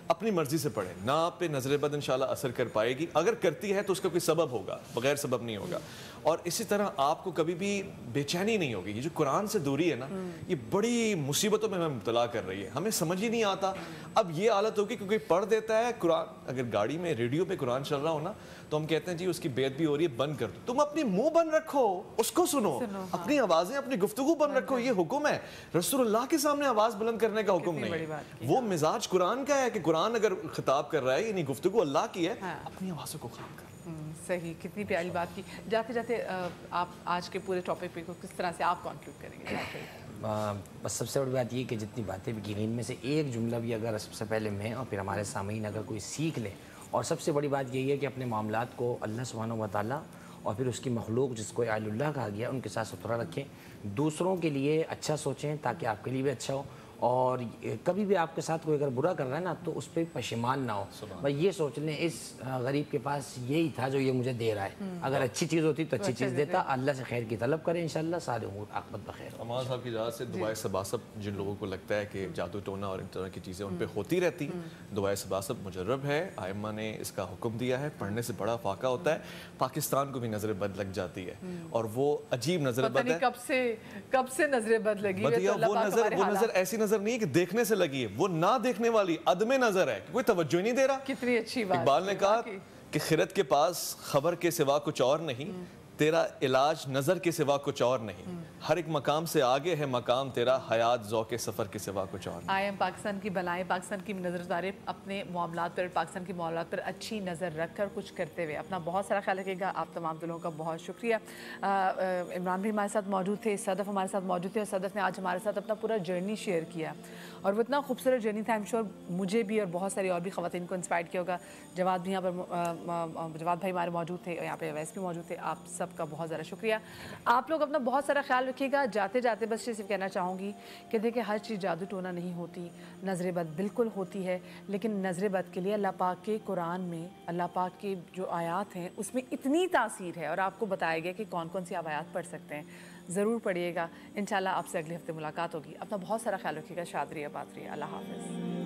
S9: اپنی مرضی سے پڑھیں. نہ آپ پہ نظر بد انشاءاللہ اثر کر پائے گی، اگر کرتی ہے تو اس کا کوئی سبب ہوگا، بغیر سبب نہیں ہوگا. اور اسی طرح آپ کو کبھی بھی بے چینی نہیں ہوگی. یہ جو قرآن سے دوری ہے نا، یہ بڑی مصیبتوں میں ہمیں مبتلا کر رہی ہے، ہمیں سمجھ ہی نہیں آتا. اب یہ حالت ہوگی کیونکہ پڑھ دیتا ہے قرآن. اگر گاڑی میں ریڈیو پہ قرآن چل رہا ہو نا تو ہم کہتے ہیں جی اس کی بیعت بھی ہو رہی ہے، بند کر دو. تم اپنی منہ بند رکھو، اس کو سنو، اپنی آوازیں اپنی گفتگو بند رکھو. یہ حکم ہے، رسول اللہ کے سامنے آواز بلند کرنے کا حکم نہیں ہے. وہ مزاج قرآن کا ہے کہ قرآن اگر خطاب کر رہا ہے یعنی گفتگو اللہ کی ہے، اپنی آوازوں کو خام کر.
S2: صحیح، کتنی پیاری بات کی. جاتے جاتے آپ آج کے پورے ٹاپک پہ کس طرح سے آپ کنکلوڈ کریں گے؟
S3: بس سب سے بڑی بات یہ کہ جتنی باتیں بھی کی گئی ان میں سے ایک جملہ بھی اگر سب سے پہلے میں اور پھر ہمارے سامعین اگر کوئی سیکھ لے، اور سب سے بڑی بات یہی ہے کہ اپنے معاملات کو اللہ سبحانہ و تعالیٰ اور پھر اس کی مخلوق جس کو اہل اللہ کہا گیا ان کے ساتھ ستھرا رکھیں. دوسروں کے لیے اچھا سوچیں تاکہ آپ کے لیے بھی اچھا ہو، اور کبھی بھی آپ کے ساتھ کوئی اگر برا کر رہا ہے نا تو اس پہ پشیمان نہ ہو. بھائی یہ سوچ لیں اس غریب کے پاس یہی تھا جو یہ مجھے دے رہا ہے، اگر اچھی چیز ہوتی تو اچھی چیز دیتا. اللہ سے خیر کی طلب کریں، انشاءاللہ سارے امور عاقبت بخیر.
S9: امان صاحب کی اجازت سے دعائے سباسب جن لوگوں کو لگتا ہے کہ جادو ٹونا اور ان طرح کی چیزیں ان پہ ہوتی رہتی ہیں، دعائے سباسب مجرب ہے. آئمہ نے اس کا حکم دیا ہے، پڑھنے سے بڑا فاقہ ہوتا ہے. پاکستان کو بھی نظر بد لگ جاتی ہے اور وہ عجیب نظر بد ہے.
S2: کب سے نظر بد لگی ہے؟
S9: وہ نظر ایسی نظر نہیں ہے کہ دیکھنے سے لگی ہے، وہ نہ دیکھنے والی عدم نظر ہے، کوئی توجہ نہیں دے رہا.
S2: کتنی اچھی بات.
S9: اقبال نے کہا کہ خرد کے پاس خبر کے سوا کچھ اور نہیں، تیرا علاج نظر کے سوا کچھ اور نہیں. ہر ایک مقام سے آگے ہے مقام تیرا، حیات ذوق سفر کے سوا کچھ اور نہیں.
S2: آئیم پاکستان کی بلائیں، پاکستان کی نظر دارے اپنے معاملات پر، پاکستان کی معاملات پر اچھی نظر رکھ کر کچھ کرتے ہوئے اپنا بہت سارا خیال رکھے گا. آپ تمام دلوں کا بہت شکریہ. عمران بھی ہمارے ساتھ موجود تھے، صدف ہمارے ساتھ موجود تھے، اور صدف نے آج ہمارے ساتھ اپنا پورا جرنی شیئر کیا اور وہ اتنا خوبصورت جرنی تھا. ایم شور مجھے بھی اور بہت ساری اور بھی خواتین کو انسپائر کیا ہوگا. جواد بھی یہاں پر، جواد بھائی ہمارے موجود تھے، یہاں پہ اویس بھی موجود تھے. آپ سب کا بہت زیادہ شکریہ. آپ لوگ اپنا بہت سارا خیال رکھیے گا. جاتے جاتے بس صرف کہنا چاہوں گی کہ دیکھیں ہر چیز جادو ٹونا نہیں ہوتی، نظر بد بالکل ہوتی ہے، لیکن نظر بد کے لیے اللہ پاک کے قرآن میں اللہ پاک کے جو آیات ہیں اس میں اتنی تاثیر ہے، اور آپ کو بتایا گیا کہ کون کون سی آپ آیات پڑھ سکتے ہیں. ضرور پڑھیے گا. انشاءاللہ آپ سے اگلے ہفتے ملاقات ہوگی. اپنا بہت سارا خیال رکھیے گا. شاد رہیے، آباد رہیے. اللہ حافظ.